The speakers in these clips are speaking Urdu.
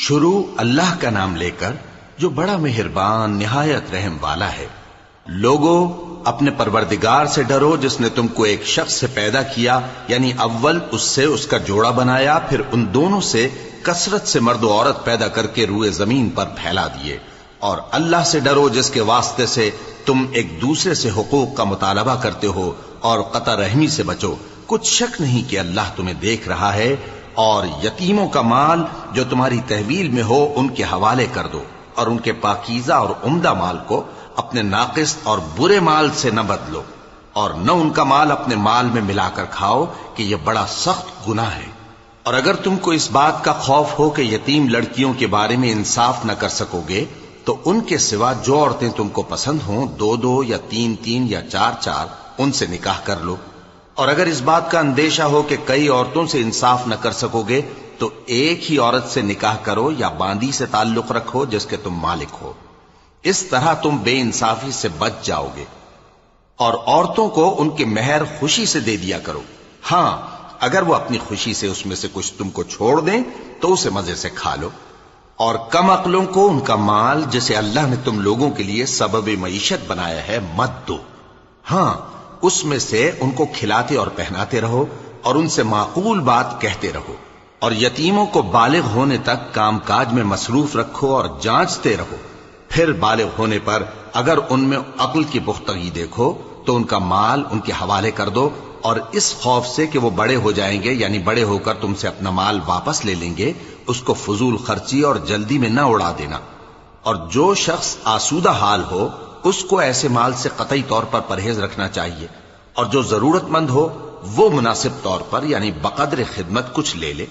شروع اللہ کا نام لے کر جو بڑا مہربان نہایت رحم والا ہے۔ لوگو اپنے پروردگار سے ڈرو جس نے تم کو ایک شخص سے پیدا کیا، یعنی اول اس سے اس کا جوڑا بنایا، پھر ان دونوں سے کثرت سے مرد و عورت پیدا کر کے روئے زمین پر پھیلا دیے۔ اور اللہ سے ڈرو جس کے واسطے سے تم ایک دوسرے سے حقوق کا مطالبہ کرتے ہو، اور قطع رحمی سے بچو۔ کچھ شک نہیں کہ اللہ تمہیں دیکھ رہا ہے۔ اور یتیموں کا مال جو تمہاری تحویل میں ہو ان کے حوالے کر دو، اور ان کے پاکیزہ اور عمدہ مال کو اپنے ناقص اور برے مال سے نہ بدلو، اور نہ ان کا مال اپنے مال میں ملا کر کھاؤ کہ یہ بڑا سخت گناہ ہے۔ اور اگر تم کو اس بات کا خوف ہو کہ یتیم لڑکیوں کے بارے میں انصاف نہ کر سکو گے تو ان کے سوا جو عورتیں تم کو پسند ہوں، دو دو یا تین تین یا چار چار، ان سے نکاح کر لو۔ اور اگر اس بات کا اندیشہ ہو کہ کئی عورتوں سے انصاف نہ کر سکو گے تو ایک ہی عورت سے نکاح کرو یا باندی سے تعلق رکھو جس کے تم مالک ہو۔ اس طرح تم بے انصافی سے بچ جاؤ گے۔ اور عورتوں کو ان کے مہر خوشی سے دے دیا کرو۔ ہاں، اگر وہ اپنی خوشی سے اس میں سے کچھ تم کو چھوڑ دیں تو اسے مزے سے کھا لو۔ اور کم عقلوں کو ان کا مال جسے اللہ نے تم لوگوں کے لیے سبب معیشت بنایا ہے مت دو۔ ہاں، اس میں سے ان کو کھلاتے اور پہناتے رہو، اور ان سے معقول بات کہتے رہو۔ اور یتیموں کو بالغ ہونے تک کام کاج میں مصروف رکھو اور جانچتے رہو۔ پھر بالغ ہونے پر اگر ان میں عقل کی پختگی دیکھو تو ان کا مال ان کے حوالے کر دو، اور اس خوف سے کہ وہ بڑے ہو جائیں گے، یعنی بڑے ہو کر تم سے اپنا مال واپس لے لیں گے، اس کو فضول خرچی اور جلدی میں نہ اڑا دینا۔ اور جو شخص آسودہ حال ہو اس کو ایسے مال سے قطعی طور پر پرہیز رکھنا چاہیے، اور جو ضرورت مند ہو وہ مناسب طور پر یعنی بقدر خدمت کچھ لے لے۔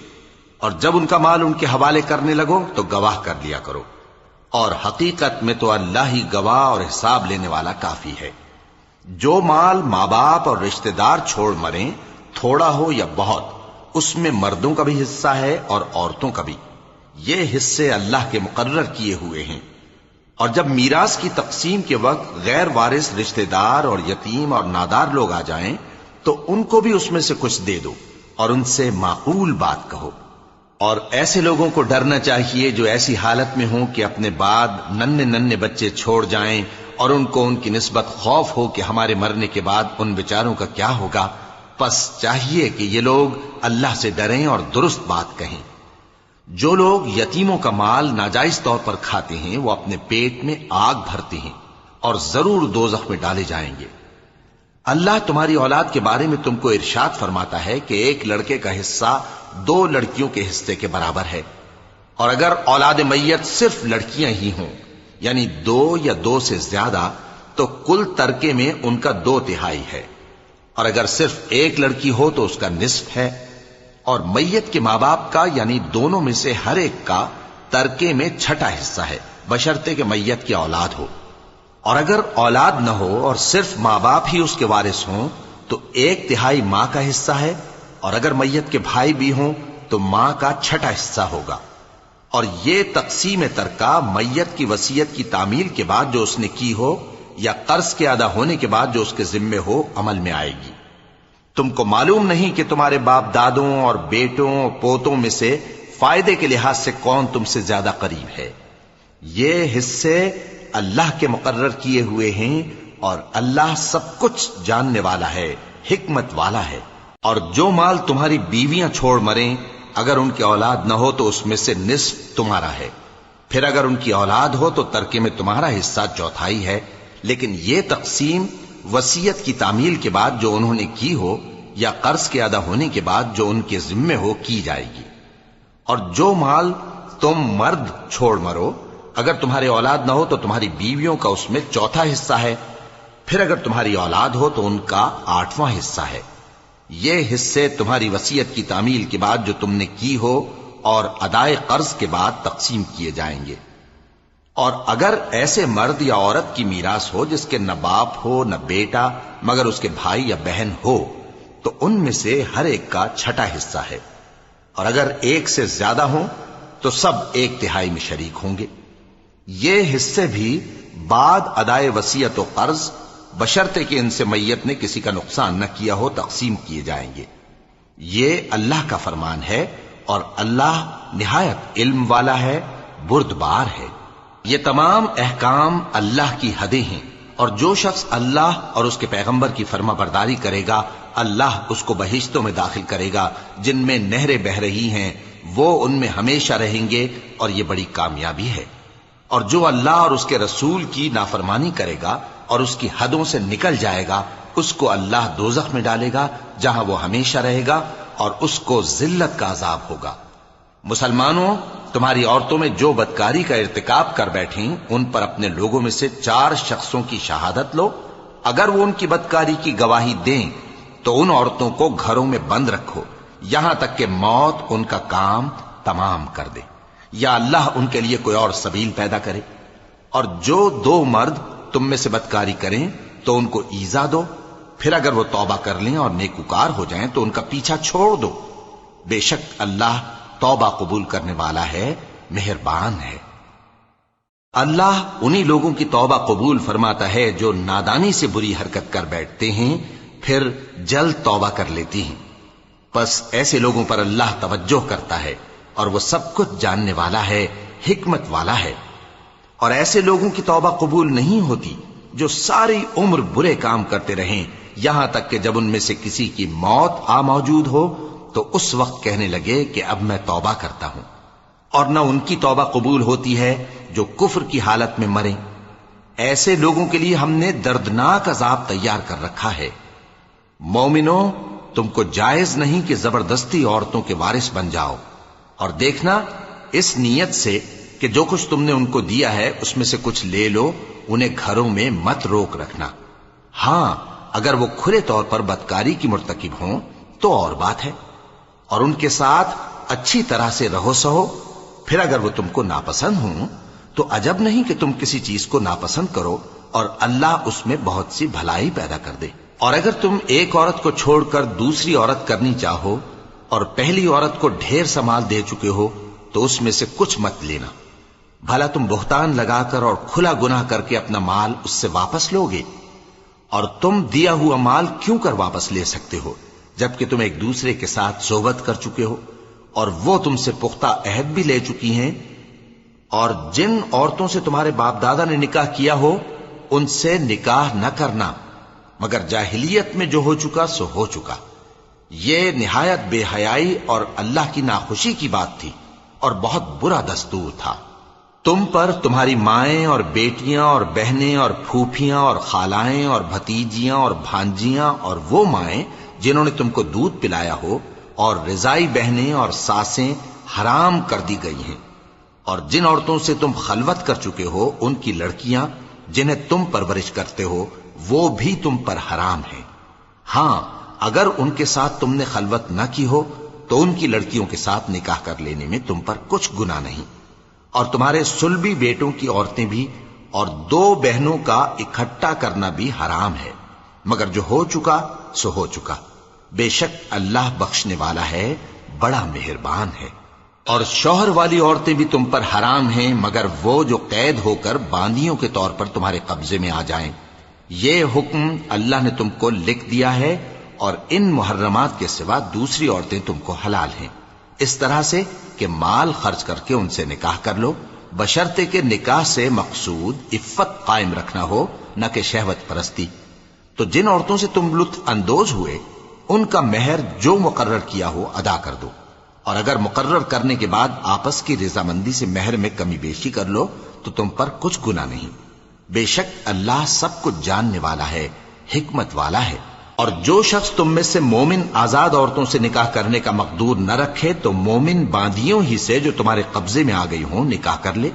اور جب ان کا مال ان کے حوالے کرنے لگو تو گواہ کر لیا کرو، اور حقیقت میں تو اللہ ہی گواہ اور حساب لینے والا کافی ہے۔ جو مال ماں باپ اور رشتہ دار چھوڑ مریں، تھوڑا ہو یا بہت، اس میں مردوں کا بھی حصہ ہے اور عورتوں کا بھی۔ یہ حصے اللہ کے مقرر کیے ہوئے ہیں۔ اور جب میراث کی تقسیم کے وقت غیر وارث رشتہ دار اور یتیم اور نادار لوگ آ جائیں تو ان کو بھی اس میں سے کچھ دے دو، اور ان سے معقول بات کہو۔ اور ایسے لوگوں کو ڈرنا چاہیے جو ایسی حالت میں ہوں کہ اپنے بعد ننھے ننھے بچے چھوڑ جائیں، اور ان کو ان کی نسبت خوف ہو کہ ہمارے مرنے کے بعد ان بیچاروں کا کیا ہوگا۔ پس چاہیے کہ یہ لوگ اللہ سے ڈریں اور درست بات کہیں۔ جو لوگ یتیموں کا مال ناجائز طور پر کھاتے ہیں وہ اپنے پیٹ میں آگ بھرتے ہیں اور ضرور دوزخ میں ڈالے جائیں گے۔ اللہ تمہاری اولاد کے بارے میں تم کو ارشاد فرماتا ہے کہ ایک لڑکے کا حصہ دو لڑکیوں کے حصے کے برابر ہے، اور اگر اولاد میت صرف لڑکیاں ہی ہوں، یعنی دو یا دو سے زیادہ، تو کل ترکے میں ان کا 2/3 ہے، اور اگر صرف ایک لڑکی ہو تو اس کا نصف ہے۔ اور میت کے ماں باپ کا یعنی دونوں میں سے ہر ایک کا ترکے میں 6واں حصہ ہے، بشرطے کہ میت کی اولاد ہو۔ اور اگر اولاد نہ ہو اور صرف ماں باپ ہی اس کے وارث ہوں تو 1/3 ماں کا حصہ ہے، اور اگر میت کے بھائی بھی ہوں تو ماں کا 6واں حصہ ہوگا۔ اور یہ تقسیم ترکہ میت کی وصیت کی تعمیل کے بعد جو اس نے کی ہو یا قرض کے ادا ہونے کے بعد جو اس کے ذمے ہو عمل میں آئے گی۔ تم کو معلوم نہیں کہ تمہارے باپ دادوں اور بیٹوں اور پوتوں میں سے فائدے کے لحاظ سے کون تم سے زیادہ قریب ہے۔ یہ حصے اللہ کے مقرر کیے ہوئے ہیں، اور اللہ سب کچھ جاننے والا ہے، حکمت والا ہے۔ اور جو مال تمہاری بیویاں چھوڑ مریں، اگر ان کی اولاد نہ ہو تو اس میں سے نصف تمہارا ہے، پھر اگر ان کی اولاد ہو تو ترکے میں تمہارا حصہ 1/4 ہے۔ لیکن یہ تقسیم وصیت کی تعمیل کے بعد جو انہوں نے کی ہو یا قرض کے ادا ہونے کے بعد جو ان کے ذمے ہو کی جائے گی۔ اور جو مال تم مرد چھوڑ مرو، اگر تمہاری اولاد نہ ہو تو تمہاری بیویوں کا اس میں 1/4 حصہ ہے، پھر اگر تمہاری اولاد ہو تو ان کا 8واں حصہ ہے۔ یہ حصے تمہاری وصیت کی تعمیل کے بعد جو تم نے کی ہو اور ادائے قرض کے بعد تقسیم کیے جائیں گے۔ اور اگر ایسے مرد یا عورت کی میراث ہو جس کے نہ باپ ہو نہ بیٹا مگر اس کے بھائی یا بہن ہو تو ان میں سے ہر ایک کا 6واں حصہ ہے، اور اگر ایک سے زیادہ ہوں تو سب 1/3 میں شریک ہوں گے۔ یہ حصے بھی بعد ادائے وصیت و قرض بشرطے کہ ان سے میت نے کسی کا نقصان نہ کیا ہو تقسیم کیے جائیں گے۔ یہ اللہ کا فرمان ہے اور اللہ نہایت علم والا ہے، بردبار ہے۔ یہ تمام احکام اللہ کی حدیں ہیں، اور جو شخص اللہ اور اس کے پیغمبر کی فرما برداری کرے گا اللہ اس کو بہشتوں میں داخل کرے گا جن میں نہریں بہہ رہی ہیں، وہ ان میں ہمیشہ رہیں گے، اور یہ بڑی کامیابی ہے۔ اور جو اللہ اور اس کے رسول کی نافرمانی کرے گا اور اس کی حدوں سے نکل جائے گا اس کو اللہ دوزخ میں ڈالے گا جہاں وہ ہمیشہ رہے گا، اور اس کو ذلت کا عذاب ہوگا۔ مسلمانوں، تمہاری عورتوں میں جو بدکاری کا ارتکاب کر بیٹھیں ان پر اپنے لوگوں میں سے 4 شخصوں کی شہادت لو۔ اگر وہ ان کی بدکاری کی گواہی دیں تو ان عورتوں کو گھروں میں بند رکھو یہاں تک کہ موت ان کا کام تمام کر دے، یا اللہ ان کے لیے کوئی اور سبیل پیدا کرے۔ اور جو 2 مرد تم میں سے بدکاری کریں تو ان کو ایذا دو، پھر اگر وہ توبہ کر لیں اور نیکوکار ہو جائیں تو ان کا پیچھا چھوڑ دو۔ بے شک اللہ توبہ قبول کرنے والا ہے، مہربان ہے۔ اللہ انہی لوگوں کی توبہ قبول فرماتا ہے جو نادانی سے بری حرکت کر بیٹھتے ہیں پھر جلد توبہ کر لیتی ہیں، پس ایسے لوگوں پر اللہ توجہ کرتا ہے اور وہ سب کچھ جاننے والا ہے، حکمت والا ہے۔ اور ایسے لوگوں کی توبہ قبول نہیں ہوتی جو ساری عمر برے کام کرتے رہیں یہاں تک کہ جب ان میں سے کسی کی موت آ موجود ہو تو اس وقت کہنے لگے کہ اب میں توبہ کرتا ہوں۔ اور نہ ان کی توبہ قبول ہوتی ہے جو کفر کی حالت میں مریں۔ ایسے لوگوں کے لیے ہم نے دردناک عذاب تیار کر رکھا ہے۔ مومنوں، تم کو جائز نہیں کہ زبردستی عورتوں کے وارث بن جاؤ، اور دیکھنا اس نیت سے کہ جو کچھ تم نے ان کو دیا ہے اس میں سے کچھ لے لو، انہیں گھروں میں مت روک رکھنا۔ ہاں، اگر وہ کھلے طور پر بدکاری کی مرتکب ہوں تو اور بات ہے، اور ان کے ساتھ اچھی طرح سے رہو سہو۔ پھر اگر وہ تم کو ناپسند ہوں تو عجب نہیں کہ تم کسی چیز کو ناپسند کرو اور اللہ اس میں بہت سی بھلائی پیدا کر دے۔ اور اگر تم ایک عورت کو چھوڑ کر دوسری عورت کرنی چاہو اور پہلی عورت کو ڈھیر سا مال دے چکے ہو تو اس میں سے کچھ مت لینا، بھلا تم بہتان لگا کر اور کھلا گناہ کر کے اپنا مال اس سے واپس لوگے؟ اور تم دیا ہوا مال کیوں کر واپس لے سکتے ہو جبکہ تم ایک دوسرے کے ساتھ صحبت کر چکے ہو اور وہ تم سے پختہ عہد بھی لے چکی ہیں؟ اور جن عورتوں سے تمہارے باپ دادا نے نکاح کیا ہو ان سے نکاح نہ کرنا مگر جاہلیت میں جو ہو چکا سو ہو چکا۔ یہ نہایت بے حیائی اور اللہ کی ناخوشی کی بات تھی اور بہت برا دستور تھا۔ تم پر تمہاری مائیں اور بیٹیاں اور بہنیں اور پھوپھیاں اور خالائیں اور بھتیجیاں اور بھانجیاں اور وہ مائیں جنہوں نے تم کو دودھ پلایا ہو اور رضائی بہنیں اور ساسیں حرام کر دی گئی ہیں، اور جن عورتوں سے تم خلوت کر چکے ہو ان کی لڑکیاں جنہیں تم پرورش کرتے ہو وہ بھی تم پر حرام ہیں۔ ہاں، اگر ان کے ساتھ تم نے خلوت نہ کی ہو تو ان کی لڑکیوں کے ساتھ نکاح کر لینے میں تم پر کچھ گناہ نہیں۔ اور تمہارے صلبی بیٹوں کی عورتیں بھی اور 2 بہنوں کا اکٹھا کرنا بھی حرام ہے، مگر جو ہو چکا سو ہو چکا۔ بے شک اللہ بخشنے والا ہے، بڑا مہربان ہے۔ اور شوہر والی عورتیں بھی تم پر حرام ہیں مگر وہ جو قید ہو کر باندیوں کے طور پر تمہارے قبضے میں آ جائیں۔ یہ حکم اللہ نے تم کو لکھ دیا ہے، اور ان محرمات کے سوا دوسری عورتیں تم کو حلال ہیں، اس طرح سے کہ مال خرچ کر کے ان سے نکاح کر لو، بشرطے کہ نکاح سے مقصود عفت قائم رکھنا ہو نہ کہ شہوت پرستی۔ تو جن عورتوں سے تم لطف اندوز ہوئے ان کا مہر جو مقرر کیا ہو ادا کر دو، اور اگر مقرر کرنے کے بعد آپس کی رضامندی سے مہر میں کمی بیشی کر لو تو تم پر کچھ گناہ نہیں۔ بے شک اللہ سب کچھ جاننے والا ہے، حکمت والا ہے۔ اور جو شخص تم میں سے مومن آزاد عورتوں سے نکاح کرنے کا مقدور نہ رکھے تو مومن باندیوں ہی سے جو تمہارے قبضے میں آ گئی ہوں نکاح کر لے،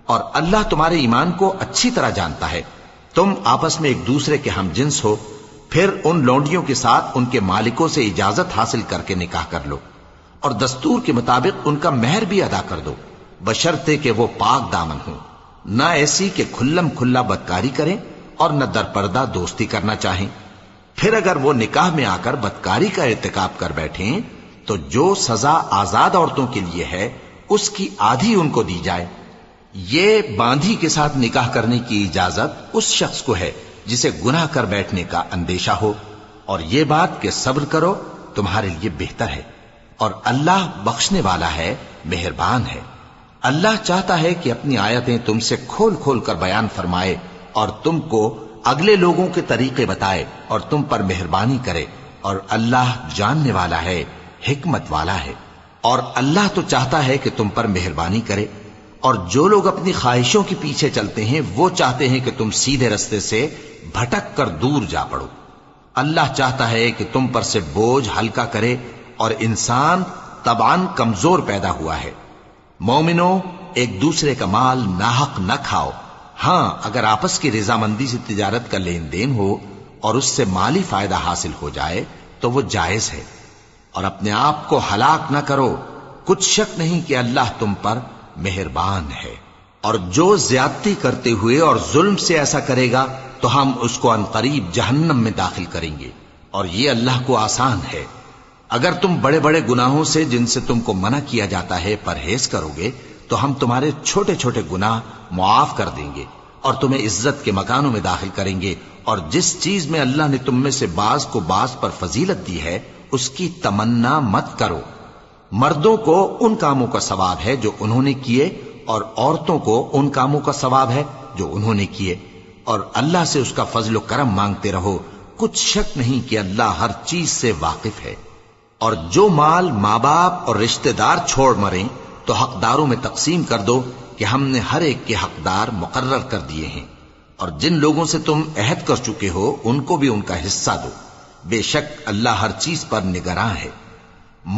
اور اللہ تمہارے ایمان کو اچھی طرح جانتا ہے۔ تم آپس میں ایک دوسرے کے ہم جنس ہو، پھر ان لونڈیوں کے ساتھ ان کے مالکوں سے اجازت حاصل کر کے نکاح کر لو، اور دستور کے مطابق ان کا مہر بھی ادا کر دو، بشرطے کہ وہ پاک دامن ہوں، نہ ایسی کہ کھلم کھلا بدکاری کریں اور نہ درپردہ دوستی کرنا چاہیں۔ پھر اگر وہ نکاح میں آ کر بدکاری کا ارتکاب کر بیٹھیں تو جو سزا آزاد عورتوں کے لیے ہے اس کی آدھی ان کو دی جائے۔ یہ باندھی کے ساتھ نکاح کرنے کی اجازت اس شخص کو ہے جسے گناہ کر بیٹھنے کا اندیشہ ہو، اور یہ بات کہ صبر کرو تمہارے لیے بہتر ہے۔ اور اللہ بخشنے والا ہے، مہربان ہے۔ اللہ چاہتا ہے کہ اپنی آیتیں تم سے کھول کھول کر بیان فرمائے اور تم کو اگلے لوگوں کے طریقے بتائے اور تم پر مہربانی کرے، اور اللہ جاننے والا ہے، حکمت والا ہے۔ اور اللہ تو چاہتا ہے کہ تم پر مہربانی کرے، اور جو لوگ اپنی خواہشوں کے پیچھے چلتے ہیں وہ چاہتے ہیں کہ تم سیدھے رستے سے بھٹک کر دور جا پڑو۔ اللہ چاہتا ہے کہ تم پر سے بوجھ ہلکا کرے، اور انسان طبعاً کمزور پیدا ہوا ہے۔ مومنو، ایک دوسرے کا مال ناحق نہ کھاؤ۔ ہاں، اگر آپس کی رضامندی سے تجارت کا لین دین ہو اور اس سے مالی فائدہ حاصل ہو جائے تو وہ جائز ہے، اور اپنے آپ کو ہلاک نہ کرو، کچھ شک نہیں کہ اللہ تم پر مہربان ہے۔ اور جو زیادتی کرتے ہوئے اور ظلم سے ایسا کرے گا تو ہم اس کو عنقریب جہنم میں داخل کریں گے، اور یہ اللہ کو آسان ہے۔ اگر تم بڑے بڑے گناہوں سے جن سے تم کو منع کیا جاتا ہے پرہیز کرو گے تو ہم تمہارے چھوٹے چھوٹے گناہ معاف کر دیں گے اور تمہیں عزت کے مکانوں میں داخل کریں گے، اور جس چیز میں اللہ نے تم میں سے بعض کو بعض پر فضیلت دی ہے اس کی تمنا مت کرو۔ مردوں کو ان کاموں کا ثواب ہے جو انہوں نے کیے، اور عورتوں کو ان کاموں کا ثواب ہے جو انہوں نے کیے، اور اللہ سے اس کا فضل و کرم مانگتے رہو، کچھ شک نہیں کہ اللہ ہر چیز سے واقف ہے۔ اور جو مال ماں باپ اور رشتہ دار چھوڑ مریں تو حقداروں میں تقسیم کر دو کہ ہم نے ہر ایک کے حقدار مقرر کر دیے ہیں، اور جن لوگوں سے تم عہد کر چکے ہو ان کو بھی ان کا حصہ دو، بے شک اللہ ہر چیز پر نگراں ہے۔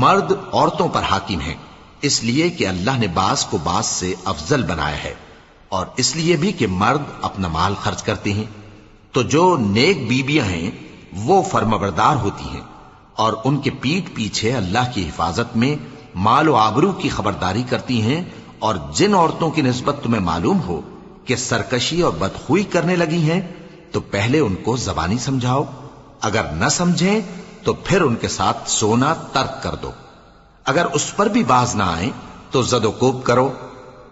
مرد عورتوں پر حاکم ہیں، اس لیے کہ اللہ نے بعض کو بعض سے افضل بنایا ہے، اور اس لیے بھی کہ مرد اپنا مال خرچ کرتے ہیں۔ تو جو نیک بیویاں ہیں وہ فرمانبردار ہوتی ہیں، اور ان کے پیٹھ پیچھے اللہ کی حفاظت میں مال و آبرو کی خبرداری کرتی ہیں، اور جن عورتوں کی نسبت تمہیں معلوم ہو کہ سرکشی اور بدخوئی کرنے لگی ہیں تو پہلے ان کو زبانی سمجھاؤ، اگر نہ سمجھیں تو پھر ان کے ساتھ سونا ترک کر دو۔ اگر اس پر بھی باز نہ آئیں تو زد و کوب کرو،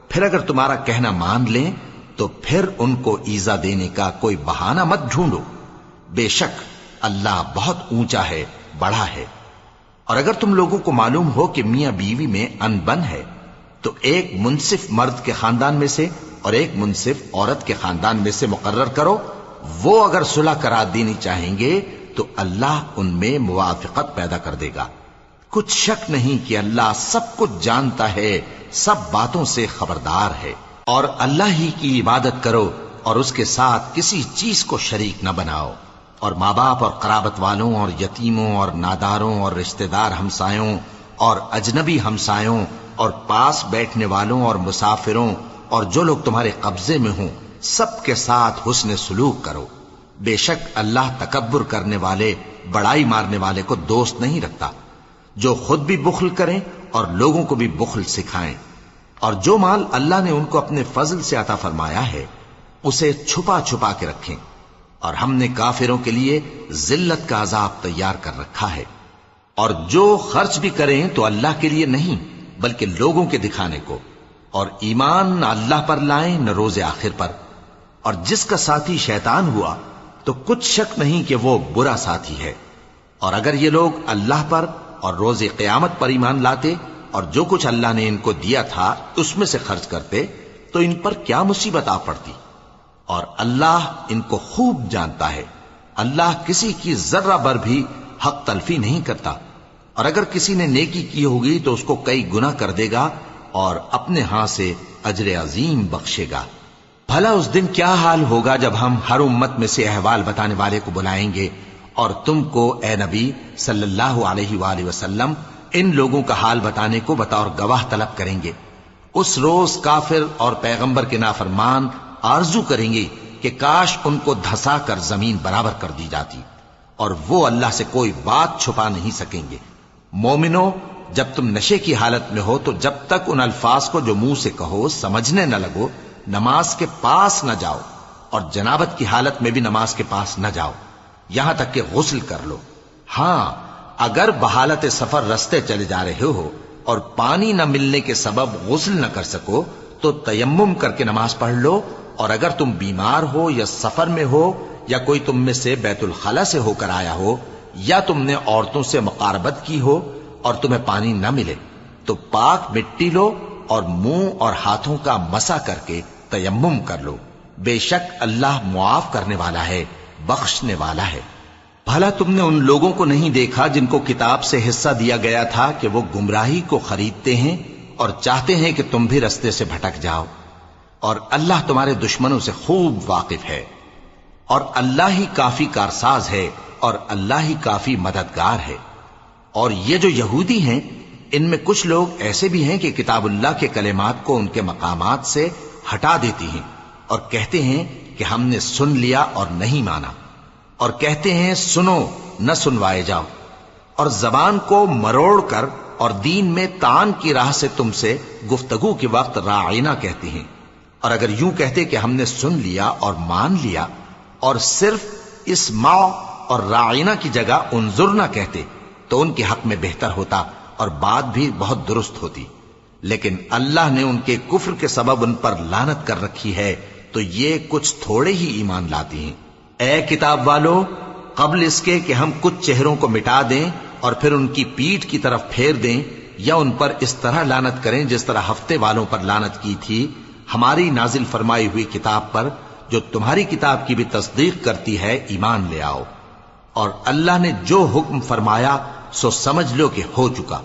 پھر اگر تمہارا کہنا مان لیں تو پھر ان کو ایذا دینے کا کوئی بہانہ مت ڈھونڈو، بے شک اللہ بہت اونچا ہے، بڑا ہے۔ اور اگر تم لوگوں کو معلوم ہو کہ میاں بیوی میں ان بن ہے تو ایک منصف مرد کے خاندان میں سے اور ایک منصف عورت کے خاندان میں سے مقرر کرو، وہ اگر صلح کرا دینی چاہیں گے تو اللہ ان میں موافقت پیدا کر دے گا۔ کچھ شک نہیں کہ اللہ سب کچھ جانتا ہے، سب باتوں سے خبردار ہے۔ اور اللہ ہی کی عبادت کرو اور اس کے ساتھ کسی چیز کو شریک نہ بناؤ، اور ماں باپ اور قرابت والوں اور یتیموں اور ناداروں اور رشتہ دار ہمسایوں اور اجنبی ہمسایوں اور پاس بیٹھنے والوں اور مسافروں اور جو لوگ تمہارے قبضے میں ہوں سب کے ساتھ حسن سلوک کرو، بے شک اللہ تکبر کرنے والے، بڑائی مارنے والے کو دوست نہیں رکھتا۔ جو خود بھی بخل کریں اور لوگوں کو بھی بخل سکھائیں، اور جو مال اللہ نے ان کو اپنے فضل سے عطا فرمایا ہے اسے چھپا چھپا کے رکھیں، اور ہم نے کافروں کے لیے ذلت کا عذاب تیار کر رکھا ہے۔ اور جو خرچ بھی کریں تو اللہ کے لیے نہیں بلکہ لوگوں کے دکھانے کو، اور ایمان نہ اللہ پر لائیں نہ روز آخر پر، اور جس کا ساتھی شیطان ہوا تو کچھ شک نہیں کہ وہ برا ساتھی ہے۔ اور اگر یہ لوگ اللہ پر اور روز قیامت پر ایمان لاتے اور جو کچھ اللہ نے ان کو دیا تھا اس میں سے خرچ کرتے تو ان پر کیا مصیبت آ پڑتی، اور اللہ ان کو خوب جانتا ہے۔ اللہ کسی کی ذرہ بر بھی حق تلفی نہیں کرتا، اور اگر کسی نے نیکی کی ہوگی تو اس کو کئی گنا کر دے گا اور اپنے ہاں سے اجر عظیم بخشے گا۔ بھلا اس دن کیا حال ہوگا جب ہم ہر امت میں سے احوال بتانے والے کو بلائیں گے اور تم کو اے نبی صلی اللہ علیہ وآلہ وسلم ان لوگوں کا حال بتانے کو بطور گواہ طلب کریں گے۔ اس روز کافر اور پیغمبر کے نافرمان آرزو کریں گے کہ کاش ان کو دھسا کر زمین برابر کر دی جاتی، اور وہ اللہ سے کوئی بات چھپا نہیں سکیں گے۔ مومنو، جب تم نشے کی حالت میں ہو تو جب تک ان الفاظ کو جو منہ سے کہو سمجھنے نہ لگو نماز کے پاس نہ جاؤ، اور جنابت کی حالت میں بھی نماز کے پاس نہ جاؤ یہاں تک کہ غسل کر لو۔ ہاں، اگر بحالت سفر رستے چلے جا رہے ہو اور پانی نہ ملنے کے سبب غسل نہ کر سکو تو تیمم کر کے نماز پڑھ لو، اور اگر تم بیمار ہو یا سفر میں ہو یا کوئی تم میں سے بیت الخلا سے ہو کر آیا ہو یا تم نے عورتوں سے مقاربت کی ہو اور تمہیں پانی نہ ملے تو پاک مٹی لو اور منہ اور ہاتھوں کا مسح کر کے تیمم کر لو، بے شک اللہ معاف کرنے والا ہے، بخشنے والا ہے۔ بھلا تم نے ان لوگوں کو نہیں دیکھا جن کو کتاب سے حصہ دیا گیا تھا کہ وہ گمراہی کو خریدتے ہیں اور چاہتے ہیں کہ تم بھی رستے سے بھٹک جاؤ، اور اللہ تمہارے دشمنوں سے خوب واقف ہے، اور اللہ ہی کافی کارساز ہے، اور اللہ ہی کافی مددگار ہے۔ اور یہ جو یہودی ہیں، ان میں کچھ لوگ ایسے بھی ہیں کہ کتاب اللہ کے کلمات کو ان کے مقامات سے ہٹا دیتی ہیں اور کہتے ہیں کہ ہم نے سن لیا اور نہیں مانا، اور کہتے ہیں سنو نہ سنوائے جاؤ، اور زبان کو مروڑ کر اور دین میں طعن کی راہ سے تم سے گفتگو کے وقت راعینا کہتی ہیں۔ اور اگر یوں کہتے کہ ہم نے سن لیا اور مان لیا، اور صرف اسمع اور راعینا کی جگہ انظرنا کہتے، تو ان کے حق میں بہتر ہوتا اور بات بھی بہت درست ہوتی۔ لیکن اللہ نے ان کے کفر کے سبب ان پر لعنت کر رکھی ہے، تو یہ کچھ تھوڑے ہی ایمان لاتی ہیں۔ اے کتاب والو، قبل اس کے کہ ہم کچھ چہروں کو مٹا دیں اور پھر ان کی پیٹھ کی طرف پھیر دیں یا ان پر اس طرح لعنت کریں جس طرح ہفتے والوں پر لعنت کی تھی، ہماری نازل فرمائی ہوئی کتاب پر جو تمہاری کتاب کی بھی تصدیق کرتی ہے ایمان لے آؤ۔ اور اللہ نے جو حکم فرمایا سو سمجھ لو کہ ہو چکا۔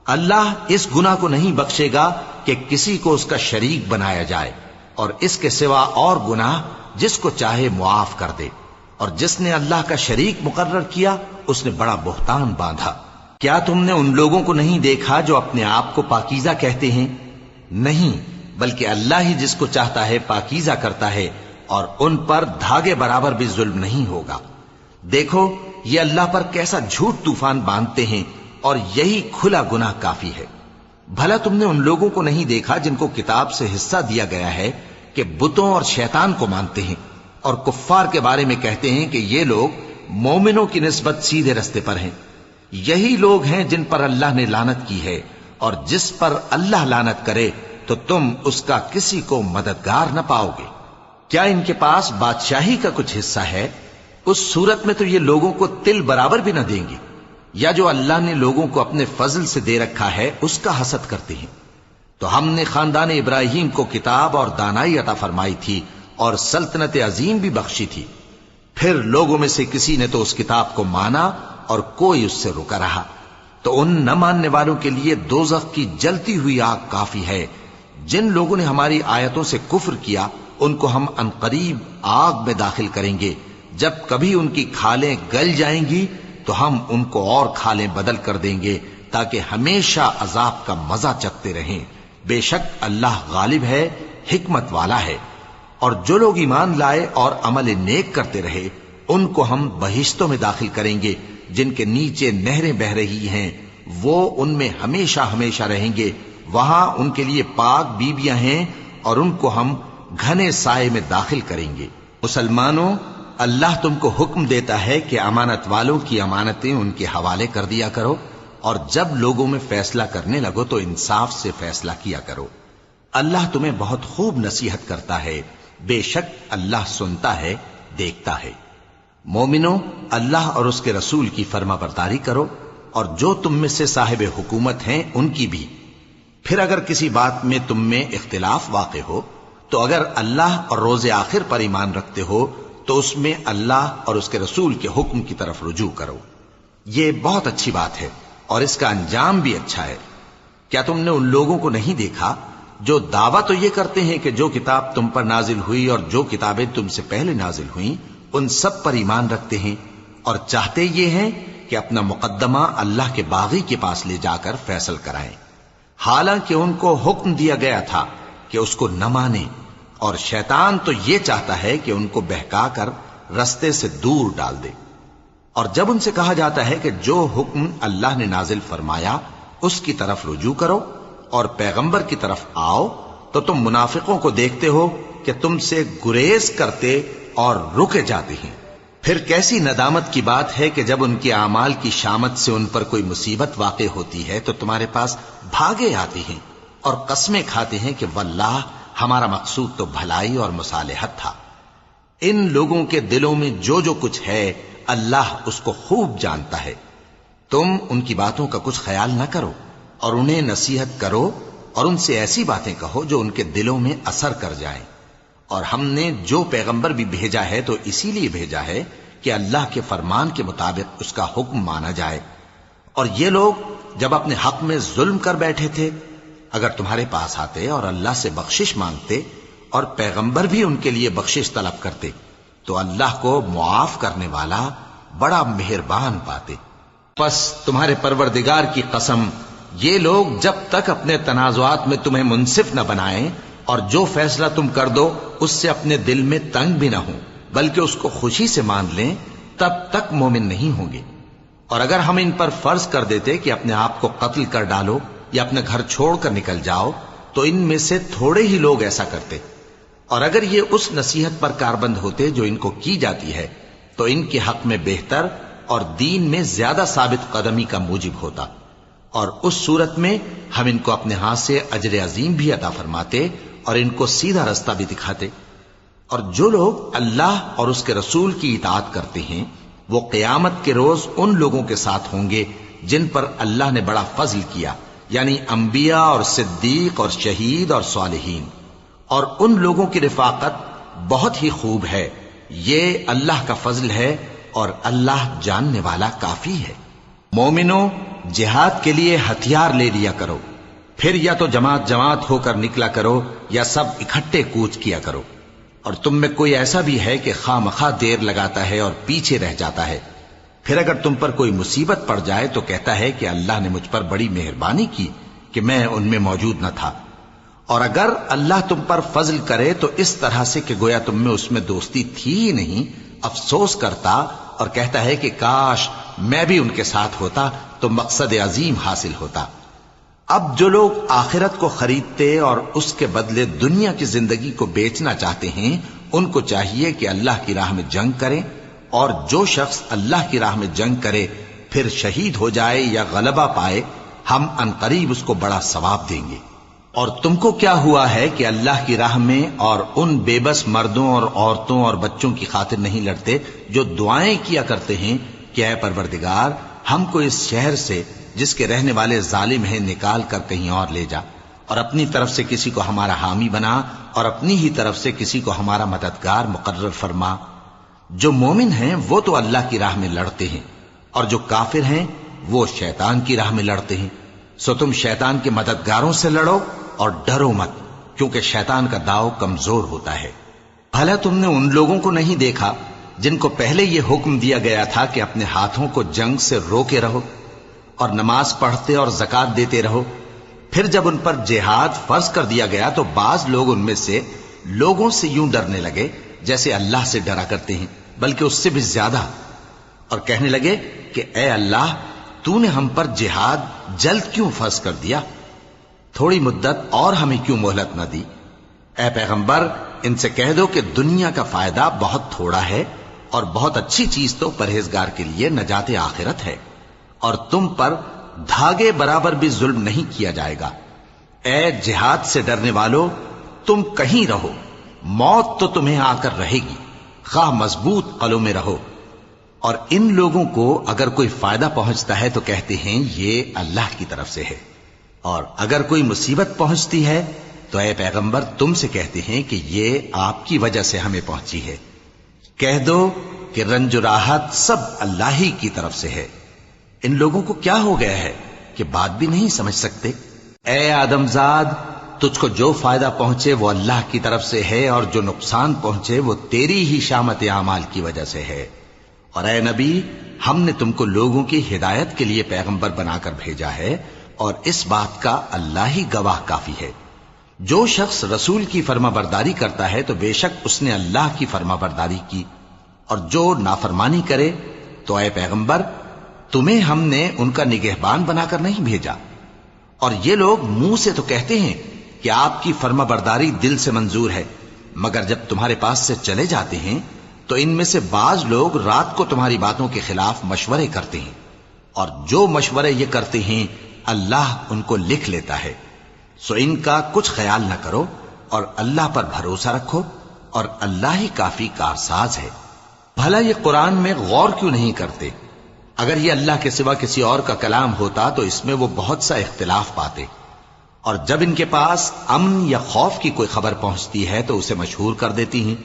اللہ اس گناہ کو نہیں بخشے گا کہ کسی کو اس کا شریک بنایا جائے، اور اس کے سوا اور گناہ جس کو چاہے معاف کر دے، اور جس نے اللہ کا شریک مقرر کیا اس نے بڑا بہتان باندھا۔ کیا تم نے ان لوگوں کو نہیں دیکھا جو اپنے آپ کو پاکیزہ کہتے ہیں؟ نہیں، بلکہ اللہ ہی جس کو چاہتا ہے پاکیزہ کرتا ہے، اور ان پر دھاگے برابر بھی ظلم نہیں ہوگا۔ دیکھو یہ اللہ پر کیسا جھوٹ طوفان باندھتے ہیں، اور یہی کھلا گناہ کافی ہے۔ بھلا تم نے ان لوگوں کو نہیں دیکھا جن کو کتاب سے حصہ دیا گیا ہے کہ بتوں اور شیطان کو مانتے ہیں، اور کفار کے بارے میں کہتے ہیں کہ یہ لوگ مومنوں کی نسبت سیدھے رستے پر ہیں۔ یہی لوگ ہیں جن پر اللہ نے لعنت کی ہے، اور جس پر اللہ لعنت کرے تو تم اس کا کسی کو مددگار نہ پاؤ گے۔ کیا ان کے پاس بادشاہی کا کچھ حصہ ہے؟ اس صورت میں تو یہ لوگوں کو تل برابر بھی نہ دیں گے، یا جو اللہ نے لوگوں کو اپنے فضل سے دے رکھا ہے اس کا حسد کرتے ہیں۔ تو ہم نے خاندان ابراہیم کو کتاب اور دانائی عطا فرمائی تھی اور سلطنت عظیم بھی بخشی تھی۔ پھر لوگوں میں سے کسی نے تو اس کتاب کو مانا اور کوئی اس سے رکا رہا، تو ان نہ ماننے والوں کے لیے دوزخ کی جلتی ہوئی آگ کافی ہے۔ جن لوگوں نے ہماری آیتوں سے کفر کیا ان کو ہم عنقریب آگ میں داخل کریں گے۔ جب کبھی ان کی کھالیں گل جائیں گی تو ہم ان کو اور کھالیں بدل کر دیں گے تاکہ ہمیشہ عذاب کا مزہ چکھتے رہیں۔ بے شک اللہ غالب ہے، حکمت والا ہے۔ اور جو لوگ ایمان لائے اور عمل نیک کرتے رہے ان کو ہم بہشتوں میں داخل کریں گے جن کے نیچے نہریں بہ رہی ہیں، وہ ان میں ہمیشہ ہمیشہ رہیں گے۔ وہاں ان کے لیے پاک بیویاں ہیں اور ان کو ہم گھنے سائے میں داخل کریں گے۔ مسلمانوں، اللہ تم کو حکم دیتا ہے کہ امانت والوں کی امانتیں ان کے حوالے کر دیا کرو، اور جب لوگوں میں فیصلہ کرنے لگو تو انصاف سے فیصلہ کیا کرو۔ اللہ تمہیں بہت خوب نصیحت کرتا ہے، بے شک اللہ سنتا ہے، دیکھتا ہے۔ مومنو، اللہ اور اس کے رسول کی فرما برداری کرو، اور جو تم میں سے صاحب حکومت ہیں ان کی بھی۔ پھر اگر کسی بات میں تم میں اختلاف واقع ہو تو اگر اللہ اور روز آخر پر ایمان رکھتے ہو تو اس میں اللہ اور اس کے رسول کے حکم کی طرف رجوع کرو۔ یہ بہت اچھی بات ہے اور اس کا انجام بھی اچھا ہے۔ کیا تم نے ان لوگوں کو نہیں دیکھا جو دعویٰ تو یہ کرتے ہیں کہ جو کتاب تم پر نازل ہوئی اور جو کتابیں تم سے پہلے نازل ہوئیں ان سب پر ایمان رکھتے ہیں، اور چاہتے یہ ہیں کہ اپنا مقدمہ اللہ کے باغی کے پاس لے جا کر فیصل کرائیں، حالانکہ ان کو حکم دیا گیا تھا کہ اس کو نہ مانیں، اور شیطان تو یہ چاہتا ہے کہ ان کو بہکا کر رستے سے دور ڈال دے۔ اور جب ان سے کہا جاتا ہے کہ جو حکم اللہ نے نازل فرمایا اس کی طرف رجوع کرو اور پیغمبر کی طرف آؤ، تو تم منافقوں کو دیکھتے ہو کہ تم سے گریز کرتے اور رکے جاتے ہیں۔ پھر کیسی ندامت کی بات ہے کہ جب ان کے اعمال کی شامت سے ان پر کوئی مصیبت واقع ہوتی ہے تو تمہارے پاس بھاگے آتے ہیں اور قسمیں کھاتے ہیں کہ واللہ ہمارا مقصود تو بھلائی اور مصالحت تھا۔ ان لوگوں کے دلوں میں جو جو کچھ ہے اللہ اس کو خوب جانتا ہے۔ تم ان کی باتوں کا کچھ خیال نہ کرو اور انہیں نصیحت کرو اور ان سے ایسی باتیں کہو جو ان کے دلوں میں اثر کر جائیں. اور ہم نے جو پیغمبر بھی بھیجا ہے تو اسی لیے بھیجا ہے کہ اللہ کے فرمان کے مطابق اس کا حکم مانا جائے. اور یہ لوگ جب اپنے حق میں ظلم کر بیٹھے تھے، اگر تمہارے پاس آتے اور اللہ سے بخشش مانگتے اور پیغمبر بھی ان کے لیے بخشش طلب کرتے تو اللہ کو معاف کرنے والا بڑا مہربان پاتے. پس تمہارے پروردگار کی قسم، یہ لوگ جب تک اپنے تنازعات میں تمہیں منصف نہ بنائیں اور جو فیصلہ تم کر دو اس سے اپنے دل میں تنگ بھی نہ ہوں بلکہ اس کو خوشی سے مان لیں، تب تک مومن نہیں ہوں گے. اور اگر ہم ان پر فرض کر دیتے کہ اپنے آپ کو قتل کر ڈالو یا اپنے گھر چھوڑ کر نکل جاؤ تو ان میں سے تھوڑے ہی لوگ ایسا کرتے. اور اگر یہ اس نصیحت پر کاربند ہوتے جو ان کو کی جاتی ہے تو ان کے حق میں بہتر اور دین میں زیادہ ثابت قدمی کا موجب ہوتا. اور اس صورت میں ہم ان کو اپنے ہاتھ سے اجر عظیم بھی عطا فرماتے اور ان کو سیدھا رستہ بھی دکھاتے. اور جو لوگ اللہ اور اس کے رسول کی اطاعت کرتے ہیں وہ قیامت کے روز ان لوگوں کے ساتھ ہوں گے جن پر اللہ نے بڑا فضل کیا، یعنی انبیاء اور صدیق اور شہید اور صالحین. اور ان لوگوں کی رفاقت بہت ہی خوب ہے. یہ اللہ کا فضل ہے اور اللہ جاننے والا کافی ہے. مومنوں، جہاد کے لیے ہتھیار لے لیا کرو، پھر یا تو جماعت جماعت ہو کر نکلا کرو یا سب اکٹھے کوچ کیا کرو. اور تم میں کوئی ایسا بھی ہے کہ خواہ مخواہ دیر لگاتا ہے اور پیچھے رہ جاتا ہے، پھر اگر تم پر کوئی مصیبت پڑ جائے تو کہتا ہے کہ اللہ نے مجھ پر بڑی مہربانی کی کہ میں ان میں موجود نہ تھا. اور اگر اللہ تم پر فضل کرے تو اس طرح سے کہ گویا تم میں اس میں دوستی تھی ہی نہیں، افسوس کرتا اور کہتا ہے کہ کاش میں بھی ان کے ساتھ ہوتا تو مقصد عظیم حاصل ہوتا. اب جو لوگ آخرت کو خریدتے اور اس کے بدلے دنیا کی زندگی کو بیچنا چاہتے ہیں ان کو چاہیے کہ اللہ کی راہ میں جنگ کریں، اور جو شخص اللہ کی راہ میں جنگ کرے پھر شہید ہو جائے یا غلبہ پائے ہم عنقریب اس کو بڑا ثواب دیں گے. اور تم کو کیا ہوا ہے کہ اللہ کی راہ میں اور ان بے بس مردوں اور عورتوں اور بچوں کی خاطر نہیں لڑتے جو دعائیں کیا کرتے ہیں کہ اے پروردگار ہم کو اس شہر سے جس کے رہنے والے ظالم ہیں نکال کر کہیں اور لے جا، اور اپنی طرف سے کسی کو ہمارا حامی بنا اور اپنی ہی طرف سے کسی کو ہمارا مددگار مقرر فرما. جو مومن ہیں وہ تو اللہ کی راہ میں لڑتے ہیں اور جو کافر ہیں وہ شیطان کی راہ میں لڑتے ہیں. سو تم شیطان کے مددگاروں سے لڑو اور ڈرو مت، کیونکہ شیطان کا داؤ کمزور ہوتا ہے. بھلا تم نے ان لوگوں کو نہیں دیکھا جن کو پہلے یہ حکم دیا گیا تھا کہ اپنے ہاتھوں کو جنگ سے روکے رہو اور نماز پڑھتے اور زکات دیتے رہو، پھر جب ان پر جہاد فرض کر دیا گیا تو بعض لوگ ان میں سے لوگوں سے یوں ڈرنے لگے جیسے اللہ سے ڈرا کرتے ہیں بلکہ اس سے بھی زیادہ، اور کہنے لگے کہ اے اللہ تو نے ہم پر جہاد جلد کیوں فرض کر دیا، تھوڑی مدت اور ہمیں کیوں مہلت نہ دی. اے پیغمبر ان سے کہہ دو کہ دنیا کا فائدہ بہت تھوڑا ہے اور بہت اچھی چیز تو پرہیزگار کے لیے نجات آخرت ہے، اور تم پر دھاگے برابر بھی ظلم نہیں کیا جائے گا. اے جہاد سے ڈرنے والو تم کہیں رہو، موت تو تمہیں آ کر رہے گی، خواہ مضبوط قلعوں میں رہو. اور ان لوگوں کو اگر کوئی فائدہ پہنچتا ہے تو کہتے ہیں یہ اللہ کی طرف سے ہے، اور اگر کوئی مصیبت پہنچتی ہے تو اے پیغمبر تم سے کہتے ہیں کہ یہ آپ کی وجہ سے ہمیں پہنچی ہے. کہہ دو کہ رنج و راحت سب اللہ ہی کی طرف سے ہے. ان لوگوں کو کیا ہو گیا ہے کہ بات بھی نہیں سمجھ سکتے. اے آدمزاد تجھ کو جو فائدہ پہنچے وہ اللہ کی طرف سے ہے اور جو نقصان پہنچے وہ تیری ہی شامت اعمال کی وجہ سے ہے. اور اے نبی ہم نے تم کو لوگوں کی ہدایت کے لیے پیغمبر بنا کر بھیجا ہے اور اس بات کا اللہ ہی گواہ کافی ہے. جو شخص رسول کی فرما برداری کرتا ہے تو بے شک اس نے اللہ کی فرما برداری کی، اور جو نافرمانی کرے تو اے پیغمبر تمہیں ہم نے ان کا نگہبان بنا کر نہیں بھیجا. اور یہ لوگ منہ سے تو کہتے ہیں کہ آپ کی فرما برداری دل سے منظور ہے، مگر جب تمہارے پاس سے چلے جاتے ہیں تو ان میں سے بعض لوگ رات کو تمہاری باتوں کے خلاف مشورے کرتے ہیں، اور جو مشورے یہ کرتے ہیں اللہ ان کو لکھ لیتا ہے. سو ان کا کچھ خیال نہ کرو اور اللہ پر بھروسہ رکھو، اور اللہ ہی کافی کارساز ہے. بھلا یہ قرآن میں غور کیوں نہیں کرتے؟ اگر یہ اللہ کے سوا کسی اور کا کلام ہوتا تو اس میں وہ بہت سا اختلاف پاتے، اور جب ان کے پاس امن یا خوف کی کوئی خبر پہنچتی ہے تو اسے مشہور کر دیتی ہیں،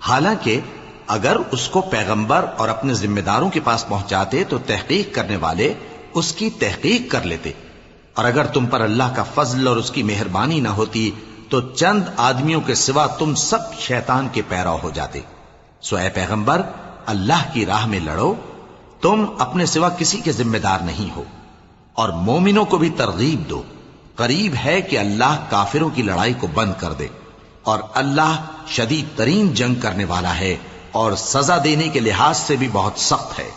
حالانکہ اگر اس کو پیغمبر اور اپنے ذمہ داروں کے پاس پہنچاتے تو تحقیق کرنے والے اس کی تحقیق کر لیتے، اور اگر تم پر اللہ کا فضل اور اس کی مہربانی نہ ہوتی تو چند آدمیوں کے سوا تم سب شیطان کے پیرو ہو جاتے۔ سو اے پیغمبر، اللہ کی راہ میں لڑو، تم اپنے سوا کسی کے ذمہ دار نہیں ہو، اور مومنوں کو بھی ترغیب دو، قریب ہے کہ اللہ کافروں کی لڑائی کو بند کر دے، اور اللہ شدید ترین جنگ کرنے والا ہے اور سزا دینے کے لحاظ سے بھی بہت سخت ہے۔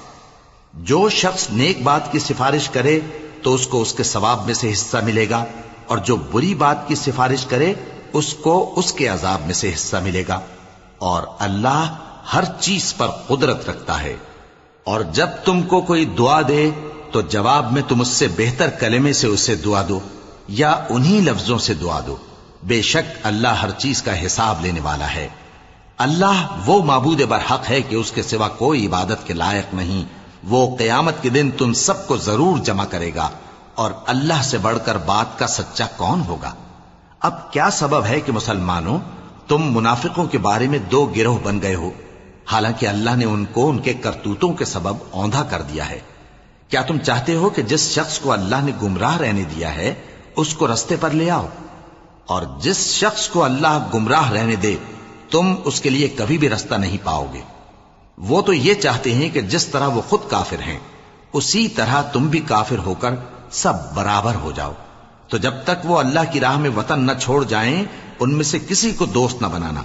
جو شخص نیک بات کی سفارش کرے تو اس کو اس کے ثواب میں سے حصہ ملے گا، اور جو بری بات کی سفارش کرے اس کو اس کے عذاب میں سے حصہ ملے گا، اور اللہ ہر چیز پر قدرت رکھتا ہے۔ اور جب تم کو کوئی دعا دے تو جواب میں تم اس سے بہتر کلمے سے اسے دعا دو یا انہی لفظوں سے دعا دو، بے شک اللہ ہر چیز کا حساب لینے والا ہے۔ اللہ وہ معبود برحق ہے کہ اس کے سوا کوئی عبادت کے لائق نہیں، وہ قیامت کے دن تم سب کو ضرور جمع کرے گا، اور اللہ سے بڑھ کر بات کا سچا کون ہوگا؟ اب کیا سبب ہے کہ مسلمانوں تم منافقوں کے بارے میں دو گروہ بن گئے ہو، حالانکہ اللہ نے ان کو ان کے کرتوتوں کے سبب اوندھا کر دیا ہے؟ کیا تم چاہتے ہو کہ جس شخص کو اللہ نے گمراہ رہنے دیا ہے اس کو رستے پر لے آؤ، اور جس شخص کو اللہ گمراہ رہنے دے تم اس کے لیے کبھی بھی رستہ نہیں پاؤ گے؟ وہ تو یہ چاہتے ہیں کہ جس طرح وہ خود کافر ہیں اسی طرح تم بھی کافر ہو کر سب برابر ہو جاؤ۔ تو جب تک وہ اللہ کی راہ میں وطن نہ چھوڑ جائیں ان میں سے کسی کو دوست نہ بنانا،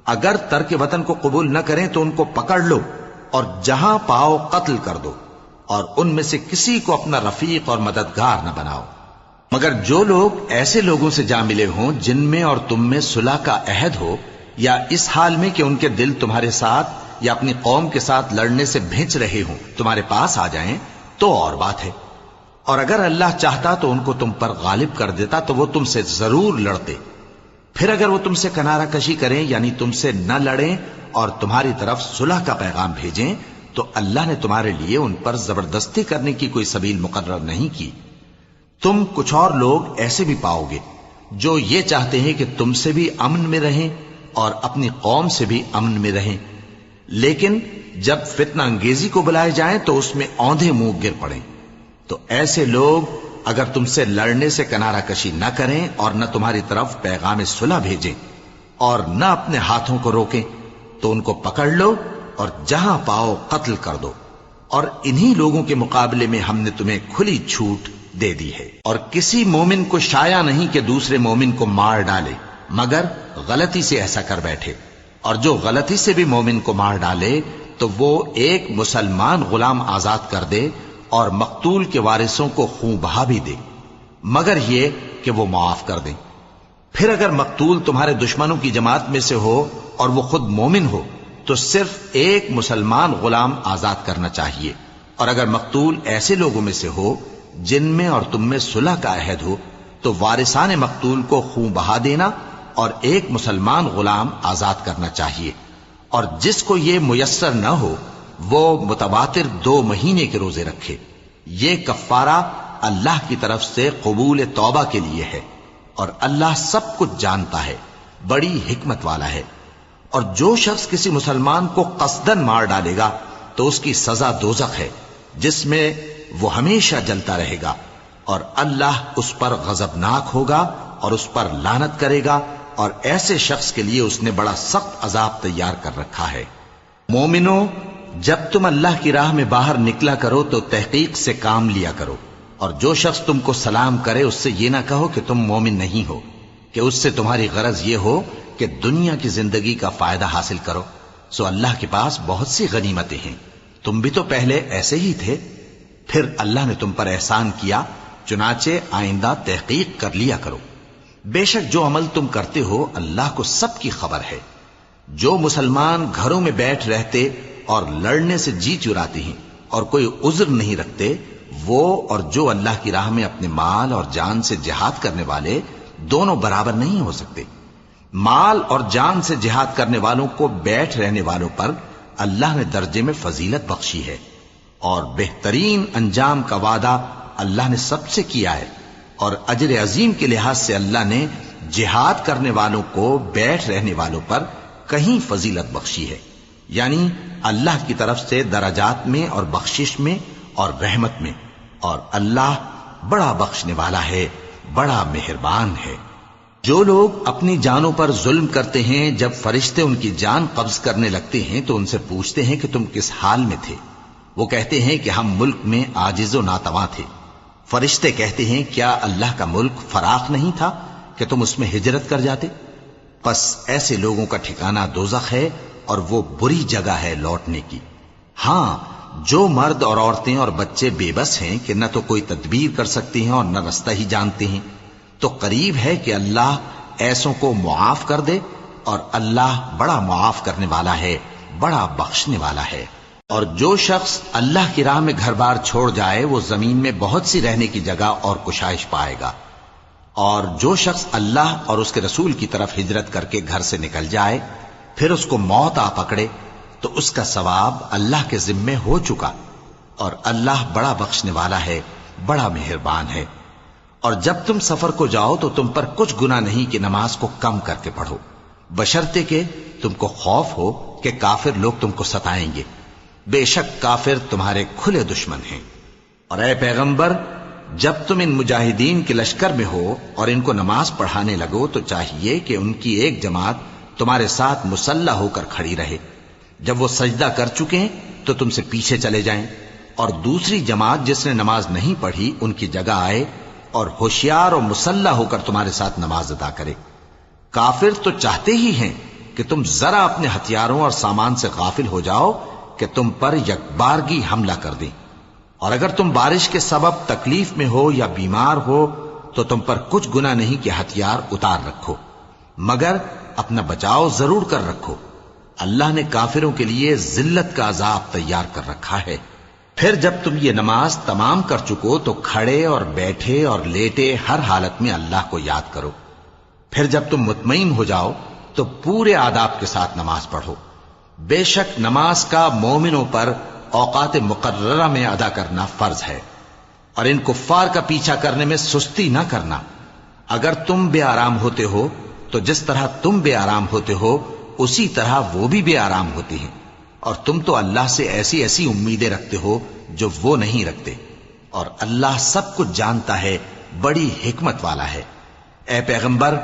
اگر ترک وطن کو قبول نہ کریں تو ان کو پکڑ لو اور جہاں پاؤ قتل کر دو، اور ان میں سے کسی کو اپنا رفیق اور مددگار نہ بناؤ، مگر جو لوگ ایسے لوگوں سے جا ملے ہوں جن میں اور تم میں صلح کا عہد ہو، یا اس حال میں کہ ان کے دل تمہارے ساتھ یا اپنی قوم کے ساتھ لڑنے سے بھنچ رہے ہوں تمہارے پاس آ جائیں تو اور بات ہے، اور اگر اللہ چاہتا تو ان کو تم پر غالب کر دیتا تو وہ تم سے ضرور لڑتے۔ پھر اگر وہ تم سے کنارہ کشی کریں یعنی تم سے نہ لڑیں اور تمہاری طرف صلح کا پیغام بھیجیں تو اللہ نے تمہارے لیے ان پر زبردستی کرنے کی کوئی سبیل مقرر نہیں کی۔ تم کچھ اور لوگ ایسے بھی پاؤ گے جو یہ چاہتے ہیں کہ تم سے بھی امن میں رہیں اور اپنی قوم سے بھی امن میں رہیں، لیکن جب فتنہ انگیزی کو بلائے جائیں تو اس میں اوندھے منہ گر پڑیں۔ تو ایسے لوگ اگر تم سے لڑنے سے کنارہ کشی نہ کریں اور نہ تمہاری طرف پیغام صلح بھیجیں اور نہ اپنے ہاتھوں کو روکیں تو ان کو پکڑ لو اور جہاں پاؤ قتل کر دو، اور انہی لوگوں کے مقابلے میں ہم نے تمہیں کھلی چھوٹ دے دی ہے۔ اور کسی مومن کو شایع نہیں کہ دوسرے مومن کو مار ڈالے مگر غلطی سے ایسا کر بیٹھے، اور جو غلطی سے بھی مومن کو مار ڈالے تو وہ ایک مسلمان غلام آزاد کر دے اور مقتول کے وارثوں کو خون بہا بھی دے، مگر یہ کہ وہ معاف کر دیں۔ پھر اگر مقتول تمہارے دشمنوں کی جماعت میں سے ہو اور وہ خود مومن ہو تو صرف ایک مسلمان غلام آزاد کرنا چاہیے، اور اگر مقتول ایسے لوگوں میں سے ہو جن میں اور تم میں صلح کا عہد ہو تو وارثان مقتول کو خون بہا دینا اور ایک مسلمان غلام آزاد کرنا چاہیے، اور جس کو یہ میسر نہ ہو وہ متواتر 2 مہینے کے روزے رکھے۔ یہ کفارہ اللہ کی طرف سے قبول توبہ کے لیے ہے، اور اللہ سب کچھ جانتا ہے، بڑی حکمت والا ہے۔ اور جو شخص کسی مسلمان کو قصدن مار ڈالے گا تو اس کی سزا دوزخ ہے جس میں وہ ہمیشہ جلتا رہے گا، اور اللہ اس پر غضبناک ہوگا اور اس پر لعنت کرے گا، اور ایسے شخص کے لیے اس نے بڑا سخت عذاب تیار کر رکھا ہے۔ مومنو، جب تم اللہ کی راہ میں باہر نکلا کرو تو تحقیق سے کام لیا کرو، اور جو شخص تم کو سلام کرے اس سے یہ نہ کہو کہ تم مومن نہیں ہو، کہ اس سے تمہاری غرض یہ ہو کہ دنیا کی زندگی کا فائدہ حاصل کرو۔ سو اللہ کے پاس بہت سی غنیمتیں ہیں، تم بھی تو پہلے ایسے ہی تھے، پھر اللہ نے تم پر احسان کیا، چنانچہ آئندہ تحقیق کر لیا کرو۔ بے شک جو عمل تم کرتے ہو اللہ کو سب کی خبر ہے۔ جو مسلمان گھروں میں بیٹھ رہتے اور لڑنے سے جی چراتے ہیں اور کوئی عذر نہیں رکھتے، وہ اور جو اللہ کی راہ میں اپنے مال اور جان سے جہاد کرنے والے دونوں برابر نہیں ہو سکتے۔ مال اور جان سے جہاد کرنے والوں کو بیٹھ رہنے والوں پر اللہ نے درجے میں فضیلت بخشی ہے، اور بہترین انجام کا وعدہ اللہ نے سب سے کیا ہے، اور اجر عظیم کے لحاظ سے اللہ نے جہاد کرنے والوں کو بیٹھ رہنے والوں پر کہیں فضیلت بخشی ہے، یعنی اللہ کی طرف سے درجات میں اور بخشش میں اور رحمت میں، اور اللہ بڑا بخشنے والا ہے، بڑا مہربان ہے۔ جو لوگ اپنی جانوں پر ظلم کرتے ہیں، جب فرشتے ان کی جان قبض کرنے لگتے ہیں تو ان سے پوچھتے ہیں کہ تم کس حال میں تھے؟ وہ کہتے ہیں کہ ہم ملک میں عاجز و ناتواں تھے۔ فرشتے کہتے ہیں کیا اللہ کا ملک فراخ نہیں تھا کہ تم اس میں ہجرت کر جاتے؟ پس ایسے لوگوں کا ٹھکانہ دوزخ ہے، اور وہ بری جگہ ہے لوٹنے کی۔ ہاں، جو مرد اور عورتیں اور بچے بے بس ہیں کہ نہ تو کوئی تدبیر کر سکتے ہیں اور نہ رستہ ہی جانتے ہیں، تو قریب ہے کہ اللہ ایسوں کو معاف کر دے، اور اللہ بڑا معاف کرنے والا ہے، بڑا بخشنے والا ہے۔ اور جو شخص اللہ کی راہ میں گھر بار چھوڑ جائے وہ زمین میں بہت سی رہنے کی جگہ اور کشائش پائے گا، اور جو شخص اللہ اور اس کے رسول کی طرف ہجرت کر کے گھر سے نکل جائے پھر اس کو موت آ پکڑے تو اس کا ثواب اللہ کے ذمے ہو چکا، اور اللہ بڑا بخشنے والا ہے، بڑا مہربان ہے۔ اور جب تم سفر کو جاؤ تو تم پر کچھ گناہ نہیں کہ نماز کو کم کر کے پڑھو، بشرطے کہ تم کو خوف ہو کہ کافر لوگ تم کو ستائیں گے، بے شک کافر تمہارے کھلے دشمن ہیں۔ اور اے پیغمبر، جب تم ان مجاہدین کے لشکر میں ہو اور ان کو نماز پڑھانے لگو تو چاہیے کہ ان کی ایک جماعت تمہارے ساتھ مسلح ہو کر کھڑی رہے، جب وہ سجدہ کر چکے ہیں تو تم سے پیچھے چلے جائیں، اور دوسری جماعت جس نے نماز نہیں پڑھی ان کی جگہ آئے اور ہوشیار اور مسلح ہو کر تمہارے ساتھ نماز ادا کرے۔ کافر تو چاہتے ہی ہیں کہ تم ذرا اپنے ہتھیاروں اور سامان سے غافل ہو جاؤ کہ تم پر یکبارگی حملہ کر دیں، اور اگر تم بارش کے سبب تکلیف میں ہو یا بیمار ہو تو تم پر کچھ گناہ نہیں کہ ہتھیار اتار رکھو، مگر اپنا بچاؤ ضرور کر رکھو۔ اللہ نے کافروں کے لیے ذلت کا عذاب تیار کر رکھا ہے۔ پھر جب تم یہ نماز تمام کر چکو تو کھڑے اور بیٹھے اور لیٹے ہر حالت میں اللہ کو یاد کرو۔ پھر جب تم مطمئن ہو جاؤ تو پورے آداب کے ساتھ نماز پڑھو۔ بے شک نماز کا مومنوں پر اوقات مقررہ میں ادا کرنا فرض ہے، اور ان کفار کا پیچھا کرنے میں سستی نہ کرنا۔ اگر تم بے آرام ہوتے ہو تو جس طرح تم بے آرام ہوتے ہو اسی طرح وہ بھی بے آرام ہوتے ہیں، اور تم تو اللہ سے ایسی ایسی امیدیں رکھتے ہو جو وہ نہیں رکھتے، اور اللہ سب کچھ جانتا ہے، بڑی حکمت والا ہے۔ اے پیغمبر،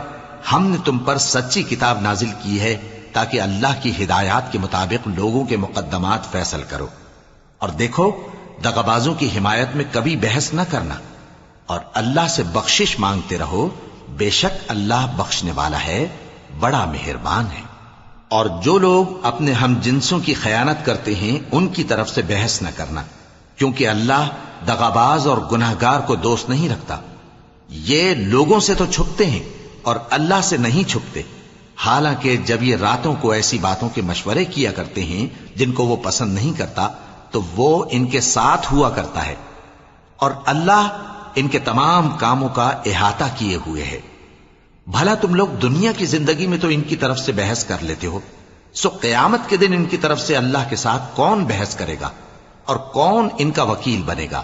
ہم نے تم پر سچی کتاب نازل کی ہے تاکہ اللہ کی ہدایات کے مطابق لوگوں کے مقدمات فیصل کرو، اور دیکھو دغابازوں کی حمایت میں کبھی بحث نہ کرنا، اور اللہ سے بخشش مانگتے رہو، بے شک اللہ بخشنے والا ہے، بڑا مہربان ہے۔ اور جو لوگ اپنے ہم جنسوں کی خیانت کرتے ہیں ان کی طرف سے بحث نہ کرنا، کیونکہ اللہ دغاباز اور گناہگار کو دوست نہیں رکھتا۔ یہ لوگوں سے تو چھپتے ہیں اور اللہ سے نہیں چھپتے، حالانکہ جب یہ راتوں کو ایسی باتوں کے مشورے کیا کرتے ہیں جن کو وہ پسند نہیں کرتا تو وہ ان کے ساتھ ہوا کرتا ہے، اور اللہ ان کے تمام کاموں کا احاطہ کیے ہوئے ہے۔ بھلا تم لوگ دنیا کی زندگی میں تو ان کی طرف سے بحث کر لیتے ہو، سو قیامت کے دن ان کی طرف سے اللہ کے ساتھ کون بحث کرے گا اور کون ان کا وکیل بنے گا؟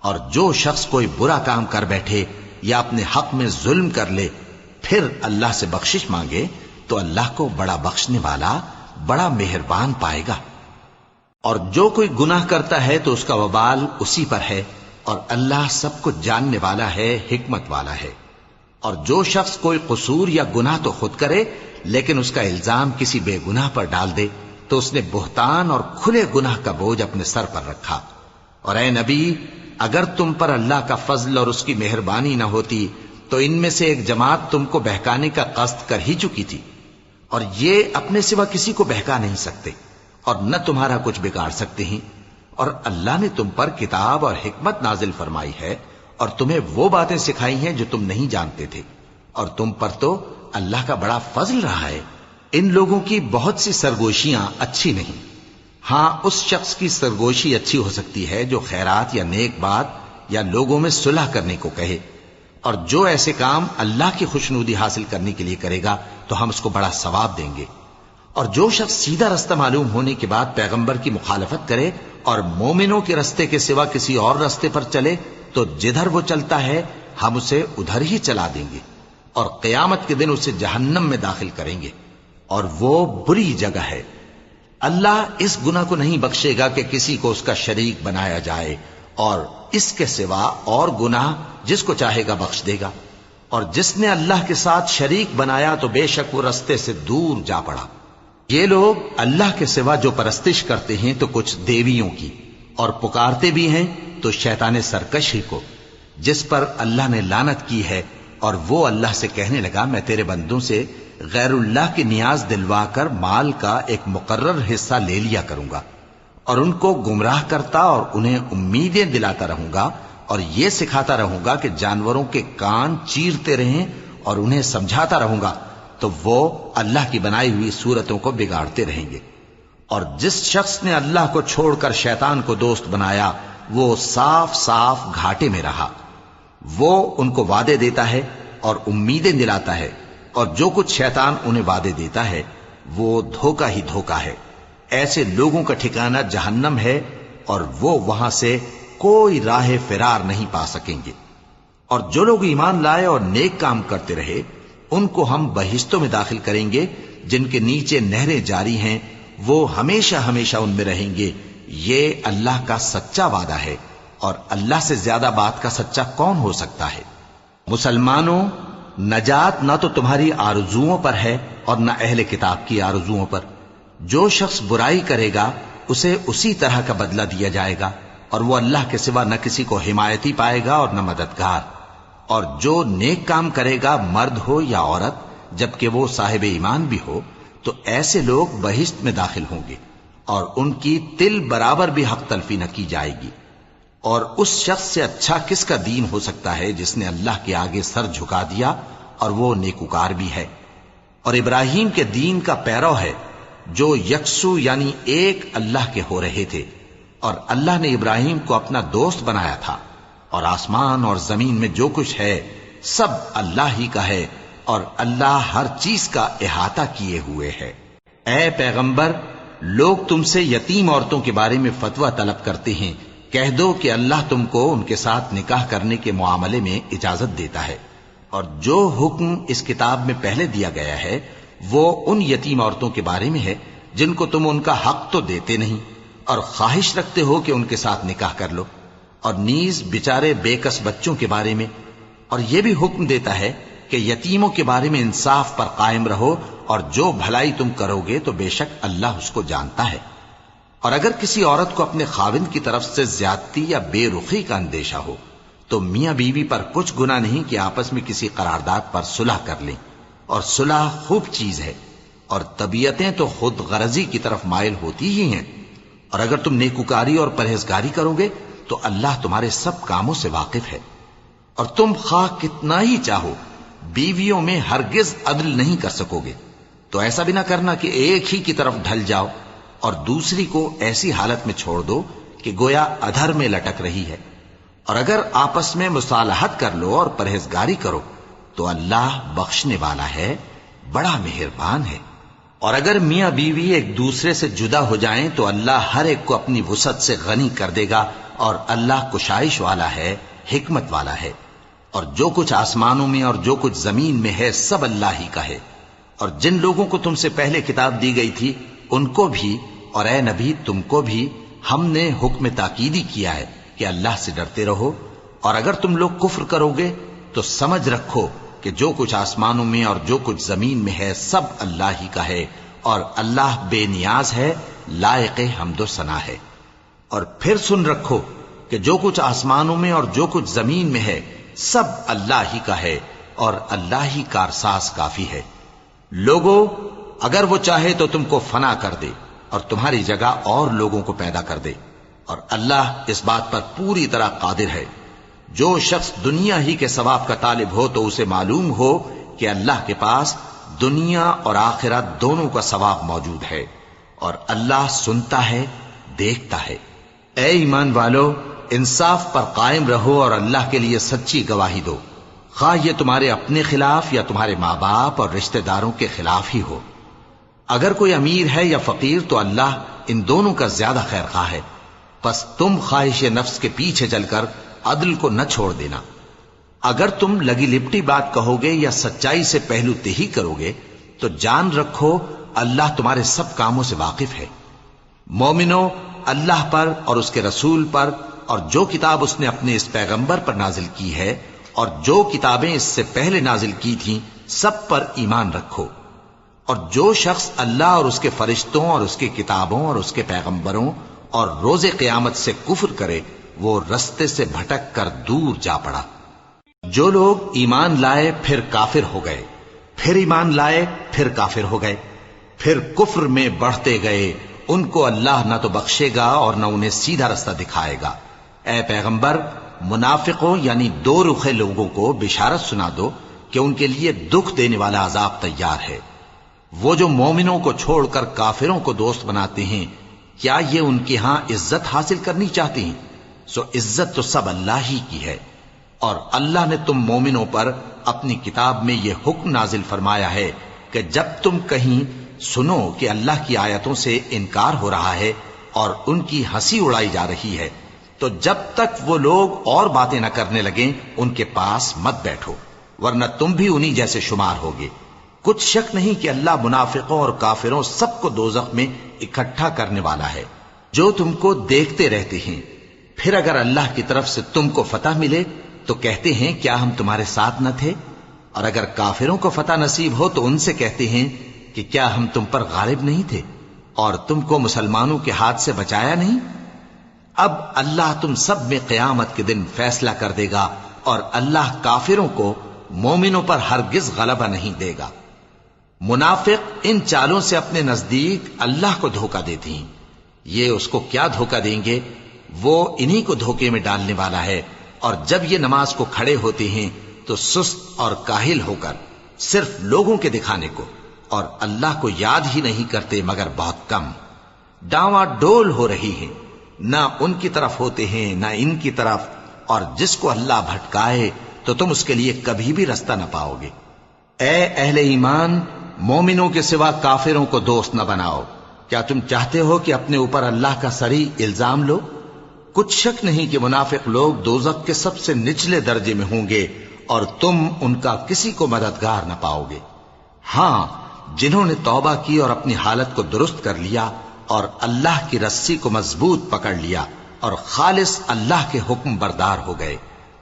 اور جو شخص کوئی برا کام کر بیٹھے یا اپنے حق میں ظلم کر لے پھر اللہ سے بخشش مانگے تو اللہ کو بڑا بخشنے والا، بڑا مہربان پائے گا۔ اور جو کوئی گناہ کرتا ہے تو اس کا وبال اسی پر ہے، اور اللہ سب کچھ جاننے والا ہے، حکمت والا ہے۔ اور جو شخص کوئی قصور یا گناہ تو خود کرے لیکن اس کا الزام کسی بے گناہ پر ڈال دے تو اس نے بہتان اور کھلے گناہ کا بوجھ اپنے سر پر رکھا۔ اور اے نبی، اگر تم پر اللہ کا فضل اور اس کی مہربانی نہ ہوتی تو ان میں سے ایک جماعت تم کو بہکانے کا قصد کر ہی چکی تھی، اور یہ اپنے سوا کسی کو بہکا نہیں سکتے اور نہ تمہارا کچھ بگاڑ سکتے ہیں۔ اور اللہ نے تم پر کتاب اور حکمت نازل فرمائی ہے اور تمہیں وہ باتیں سکھائی ہیں جو تم نہیں جانتے تھے، اور تم پر تو اللہ کا بڑا فضل رہا ہے۔ ان لوگوں کی بہت سی سرگوشیاں اچھی نہیں، ہاں اس شخص کی سرگوشی اچھی ہو سکتی ہے جو خیرات یا نیک بات یا لوگوں میں صلح کرنے کو کہے، اور جو ایسے کام اللہ کی خوشنودی حاصل کرنے کے لیے کرے گا تو ہم اس کو بڑا ثواب دیں گے۔ اور جو شخص سیدھا رستہ معلوم ہونے کے بعد پیغمبر کی مخالفت کرے اور مومنوں کے رستے کے سوا کسی اور رستے پر چلے تو جدھر وہ چلتا ہے ہم اسے ادھر ہی چلا دیں گے اور قیامت کے دن اسے جہنم میں داخل کریں گے، اور وہ بری جگہ ہے۔ اللہ اس گناہ کو نہیں بخشے گا کہ کسی کو اس کا شریک بنایا جائے، اور اس کے سوا اور گناہ جس کو چاہے گا بخش دے گا، اور جس نے اللہ کے ساتھ شریک بنایا تو بے شک وہ رستے سے دور جا پڑا۔ یہ لوگ اللہ کے سوا جو پرستش کرتے ہیں تو کچھ دیویوں کی، اور پکارتے بھی ہیں تو شیطان سرکش ہی کو، جس پر اللہ نے لعنت کی ہے، اور وہ اللہ سے کہنے لگا میں تیرے بندوں سے غیر اللہ کی نیاز دلوا کر مال کا ایک مقرر حصہ لے لیا کروں گا، اور ان کو گمراہ کرتا اور انہیں امیدیں دلاتا رہوں گا، اور یہ سکھاتا رہوں گا کہ جانوروں کے کان چیرتے رہیں، اور انہیں سمجھاتا رہوں گا تو وہ اللہ کی بنائی ہوئی صورتوں کو بگاڑتے رہیں گے۔ اور جس شخص نے اللہ کو چھوڑ کر شیطان کو دوست بنایا وہ صاف صاف گھاٹے میں رہا۔ وہ ان کو وعدے دیتا ہے اور امیدیں دلاتا ہے، اور جو کچھ شیطان انہیں وعدے دیتا ہے وہ دھوکہ ہی دھوکہ ہے۔ ایسے لوگوں کا ٹھکانہ جہنم ہے، اور وہ وہاں سے کوئی راہ فرار نہیں پا سکیں گے۔ اور جو لوگ ایمان لائے اور نیک کام کرتے رہے ان کو ہم بہشتوں میں داخل کریں گے جن کے نیچے نہریں جاری ہیں، وہ ہمیشہ ہمیشہ ان میں رہیں گے۔ یہ اللہ کا سچا وعدہ ہے، اور اللہ سے زیادہ بات کا سچا کون ہو سکتا ہے؟ مسلمانوں، نجات نہ تو تمہاری آرزوؤں پر ہے اور نہ اہل کتاب کی آرزوؤں پر۔ جو شخص برائی کرے گا اسے اسی طرح کا بدلہ دیا جائے گا، اور وہ اللہ کے سوا نہ کسی کو حمایتی پائے گا اور نہ مددگار۔ اور جو نیک کام کرے گا مرد ہو یا عورت جبکہ وہ صاحب ایمان بھی ہو تو ایسے لوگ بہشت میں داخل ہوں گے، اور ان کی تل برابر بھی حق تلفی نہ کی جائے گی۔ اور اس شخص سے اچھا کس کا دین ہو سکتا ہے جس نے اللہ کے آگے سر جھکا دیا اور وہ نیکوکار بھی ہے، اور ابراہیم کے دین کا پیرو ہے جو یکسو یعنی ایک اللہ کے ہو رہے تھے، اور اللہ نے ابراہیم کو اپنا دوست بنایا تھا۔ اور آسمان اور زمین میں جو کچھ ہے سب اللہ ہی کا ہے، اور اللہ ہر چیز کا احاطہ کیے ہوئے ہے۔ اے پیغمبر، لوگ تم سے یتیم عورتوں کے بارے میں فتویٰ طلب کرتے ہیں، کہہ دو کہ اللہ تم کو ان کے ساتھ نکاح کرنے کے معاملے میں اجازت دیتا ہے، اور جو حکم اس کتاب میں پہلے دیا گیا ہے وہ ان یتیم عورتوں کے بارے میں ہے جن کو تم ان کا حق تو دیتے نہیں، اور خواہش رکھتے ہو کہ ان کے ساتھ نکاح کر لو، اور نیز بیچارے بے کس بچوں کے بارے میں۔ اور یہ بھی حکم دیتا ہے کہ یتیموں کے بارے میں انصاف پر قائم رہو، اور جو بھلائی تم کرو گے تو بے شک اللہ اس کو جانتا ہے۔ اور اگر کسی عورت کو اپنے خاوند کی طرف سے زیادتی یا بے رخی کا اندیشہ ہو تو میاں بیوی پر کچھ گناہ نہیں کہ آپس میں کسی قرارداد پر صلح کر لیں، اور صلح خوب چیز ہے، اور طبیعتیں تو خود غرضی کی طرف مائل ہوتی ہی ہیں۔ اور اگر تم نیکوکاری اور پرہیزگاری کرو گے تو اللہ تمہارے سب کاموں سے واقف ہے۔ اور تم خواہ کتنا ہی چاہو بیویوں میں ہرگز عدل نہیں کر سکو گے، تو ایسا بھی نہ کرنا کہ ایک ہی کی طرف ڈھل جاؤ اور دوسری کو ایسی حالت میں چھوڑ دو کہ گویا ادھر میں لٹک رہی ہے۔ اور اگر آپس میں مصالحت کر لو اور پرہیزگاری کرو تو اللہ بخشنے والا ہے، بڑا مہربان ہے۔ اور اگر میاں بیوی ایک دوسرے سے جدا ہو جائیں تو اللہ ہر ایک کو اپنی وسعت سے غنی کر دے گا، اور اللہ کشائش والا ہے، حکمت والا ہے۔ اور جو کچھ آسمانوں میں اور جو کچھ زمین میں ہے سب اللہ ہی کا ہے۔ اور جن لوگوں کو تم سے پہلے کتاب دی گئی تھی ان کو بھی، اور اے نبی تم کو بھی، ہم نے حکم تاکیدی کیا ہے کہ اللہ سے ڈرتے رہو۔ اور اگر تم لوگ کفر کرو گے تو سمجھ رکھو کہ جو کچھ آسمانوں میں اور جو کچھ زمین میں ہے سب اللہ ہی کا ہے، اور اللہ بے نیاز ہے، لائق حمد و ثنا ہے۔ اور پھر سن رکھو کہ جو کچھ آسمانوں میں اور جو کچھ زمین میں ہے سب اللہ ہی کا ہے، اور اللہ ہی کارساز کافی ہے۔ لوگو، اگر وہ چاہے تو تم کو فنا کر دے اور تمہاری جگہ اور لوگوں کو پیدا کر دے، اور اللہ اس بات پر پوری طرح قادر ہے۔ جو شخص دنیا ہی کے ثواب کا طالب ہو تو اسے معلوم ہو کہ اللہ کے پاس دنیا اور آخرت دونوں کا ثواب موجود ہے، اور اللہ سنتا ہے، دیکھتا ہے۔ اے ایمان والو، انصاف پر قائم رہو اور اللہ کے لیے سچی گواہی دو، خواہ یہ تمہارے اپنے خلاف یا تمہارے ماں باپ اور رشتہ داروں کے خلاف ہی ہو۔ اگر کوئی امیر ہے یا فقیر تو اللہ ان دونوں کا زیادہ خیر خواہ ہے، پس تم خواہش نفس کے پیچھے چل کر عدل کو نہ چھوڑ دینا۔ اگر تم لگی لپٹی بات کہو گے یا سچائی سے پہلو تہی کرو گے تو جان رکھو اللہ تمہارے سب کاموں سے واقف ہے۔ مومنو، اللہ پر اور اس کے رسول پر اور جو کتاب اس نے اپنے اس پیغمبر پر نازل کی ہے اور جو کتابیں اس سے پہلے نازل کی تھیں سب پر ایمان رکھو، اور جو شخص اللہ اور اس کے فرشتوں اور اس کی کتابوں اور اس کے پیغمبروں اور روز قیامت سے کفر کرے وہ رستے سے بھٹک کر دور جا پڑا۔ جو لوگ ایمان لائے پھر کافر ہو گئے، پھر ایمان لائے پھر کافر ہو گئے، پھر کفر میں بڑھتے گئے، ان کو اللہ نہ تو بخشے گا اور نہ انہیں سیدھا رستہ دکھائے گا۔ اے پیغمبر، منافقوں یعنی دو رخے لوگوں کو بشارت سنا دو کہ ان کے لیے دکھ دینے والا عذاب تیار ہے۔ وہ جو مومنوں کو چھوڑ کر کافروں کو دوست بناتے ہیں، کیا یہ ان کے ہاں عزت حاصل کرنی چاہتے ہیں؟ سو عزت تو سب اللہ ہی کی ہے۔ اور اللہ نے تم مومنوں پر اپنی کتاب میں یہ حکم نازل فرمایا ہے کہ جب تم کہیں سنو کہ اللہ کی آیتوں سے انکار ہو رہا ہے اور ان کی ہنسی اڑائی جا رہی ہے تو جب تک وہ لوگ اور باتیں نہ کرنے لگیں ان کے پاس مت بیٹھو، ورنہ تم بھی انہی جیسے شمار ہوگے۔ کچھ شک نہیں کہ اللہ منافقوں اور کافروں سب کو دوزخ میں اکٹھا کرنے والا ہے جو تم کو دیکھتے رہتے ہیں۔ پھر اگر اللہ کی طرف سے تم کو فتح ملے تو کہتے ہیں کیا ہم تمہارے ساتھ نہ تھے، اور اگر کافروں کو فتح نصیب ہو تو ان سے کہتے ہیں کہ کیا ہم تم پر غالب نہیں تھے اور تم کو مسلمانوں کے ہاتھ سے بچایا نہیں۔ اب اللہ تم سب میں قیامت کے دن فیصلہ کر دے گا اور اللہ کافروں کو مومنوں پر ہرگز غلبہ نہیں دے گا۔ منافق ان چالوں سے اپنے نزدیک اللہ کو دھوکہ دیتے ہیں، یہ اس کو کیا دھوکہ دیں گے، وہ انہی کو دھوکے میں ڈالنے والا ہے۔ اور جب یہ نماز کو کھڑے ہوتے ہیں تو سست اور کاہل ہو کر صرف لوگوں کے دکھانے کو اور اللہ کو یاد ہی نہیں کرتے مگر بہت کم، ڈاواں ڈول ہو رہی ہیں، نہ ان کی طرف ہوتے ہیں نہ ان کی طرف، اور جس کو اللہ بھٹکائے تو تم اس کے لیے کبھی بھی رستہ نہ پاؤ گے۔ اے اہل ایمان، مومنوں کے سوا کافروں کو دوست نہ بناؤ۔ کیا تم چاہتے ہو کہ اپنے اوپر اللہ کا صریح الزام لو؟ کچھ شک نہیں کہ منافق لوگ دوزخ کے سب سے نچلے درجے میں ہوں گے اور تم ان کا کسی کو مددگار نہ پاؤ گے۔ ہاں، جنہوں نے توبہ کی اور اپنی حالت کو درست کر لیا اور اللہ کی رسی کو مضبوط پکڑ لیا اور خالص اللہ کے حکم بردار ہو گئے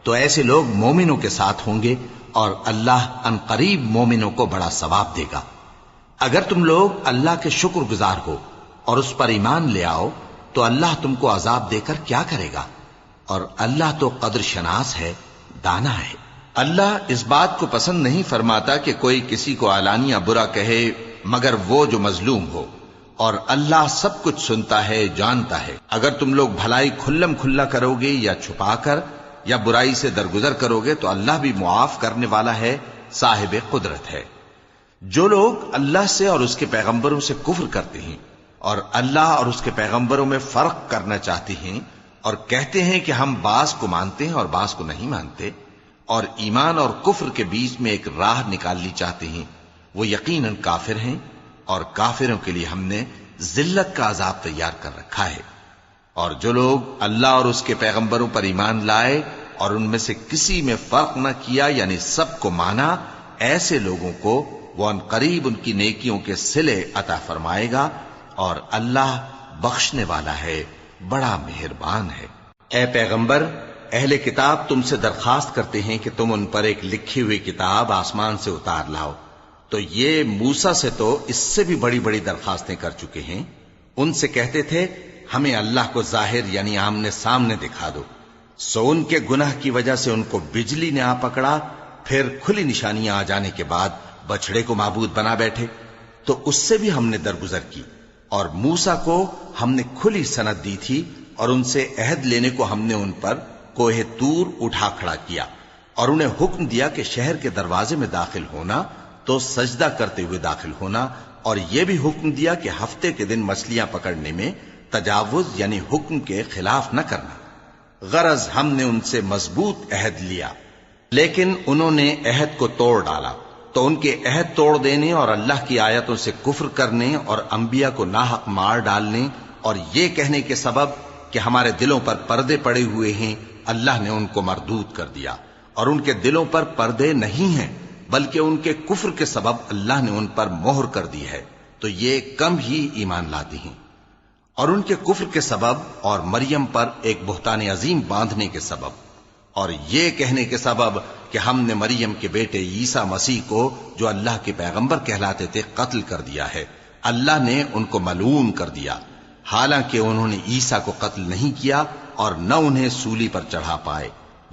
تو ایسے لوگ مومنوں کے ساتھ ہوں گے اور اللہ ان قریب مومنوں کو بڑا ثواب دے گا۔ اگر تم لوگ اللہ کے شکر گزار ہو اور اس پر ایمان لے آؤ تو اللہ تم کو عذاب دے کر کیا کرے گا، اور اللہ تو قدر شناس ہے، دانا ہے۔ اللہ اس بات کو پسند نہیں فرماتا کہ کوئی کسی کو علانیہ برا کہے مگر وہ جو مظلوم ہو، اور اللہ سب کچھ سنتا ہے، جانتا ہے۔ اگر تم لوگ بھلائی کھلم کھلا کرو گے یا چھپا کر یا برائی سے درگزر کرو گے تو اللہ بھی معاف کرنے والا ہے، صاحب قدرت ہے۔ جو لوگ اللہ سے اور اس کے پیغمبروں سے کفر کرتے ہیں اور اللہ اور اس کے پیغمبروں میں فرق کرنا چاہتے ہیں اور کہتے ہیں کہ ہم بعض کو مانتے ہیں اور بعض کو نہیں مانتے، اور ایمان اور کفر کے بیچ میں ایک راہ نکالنی چاہتے ہیں، وہ یقیناً کافر ہیں، اور کافروں کے لیے ہم نے ذلت کا عذاب تیار کر رکھا ہے۔ اور جو لوگ اللہ اور اس کے پیغمبروں پر ایمان لائے اور ان میں سے کسی میں فرق نہ کیا یعنی سب کو مانا، ایسے لوگوں کو وہ ان قریب ان کی نیکیوں کے صلے عطا فرمائے گا، اور اللہ بخشنے والا ہے، بڑا مہربان ہے۔ اے پیغمبر، اہل کتاب تم سے درخواست کرتے ہیں کہ تم ان پر ایک لکھی ہوئی کتاب آسمان سے اتار لاؤ، تو یہ موسیٰ سے تو اس سے بھی بڑی بڑی درخواستیں کر چکے ہیں۔ ان سے کہتے تھے ہمیں اللہ کو ظاہر یعنی آمنے سامنے دکھا دو، سو ان کے گناہ کی وجہ سے ان کو بجلی نے آ پکڑا، پھر کھلی نشانیاں آ جانے کے بعد بچڑے کو معبود بنا بیٹھے، تو اس سے بھی ہم نے درگزر کی۔ اور موسیٰ کو ہم نے کھلی سند دی تھی اور ان سے عہد لینے کو ہم نے ان پر کوہ طور اٹھا کھڑا کیا، اور انہیں حکم دیا کہ شہر کے دروازے میں داخل ہونا تو سجدہ کرتے ہوئے داخل ہونا، اور یہ بھی حکم دیا کہ ہفتے کے دن مچھلیاں پکڑنے میں تجاوز یعنی حکم کے خلاف نہ کرنا۔ غرض ہم نے ان سے مضبوط عہد لیا، لیکن انہوں نے عہد کو توڑ ڈالا، تو ان کے عہد توڑ دینے اور اللہ کی آیتوں سے کفر کرنے اور انبیاء کو ناحق مار ڈالنے اور یہ کہنے کے سبب کہ ہمارے دلوں پر پردے پڑے ہوئے ہیں، اللہ نے ان کو مردود کر دیا، اور ان کے دلوں پر پردے نہیں ہیں بلکہ ان کے کفر کے سبب اللہ نے ان پر مہر کر دی ہے، تو یہ کم ہی ایمان لاتے ہیں۔ اور ان کے کفر کے سبب اور مریم پر ایک بہتان عظیم باندھنے کے سبب اور یہ کہنے کے سبب کہ ہم نے مریم کے بیٹے عیسیٰ مسیح کو جو اللہ کے پیغمبر کہلاتے تھے قتل کر دیا ہے، اللہ نے ان کو ملعون کر دیا، حالانکہ انہوں نے عیسیٰ کو قتل نہیں کیا اور نہ انہیں سولی پر چڑھا پائے،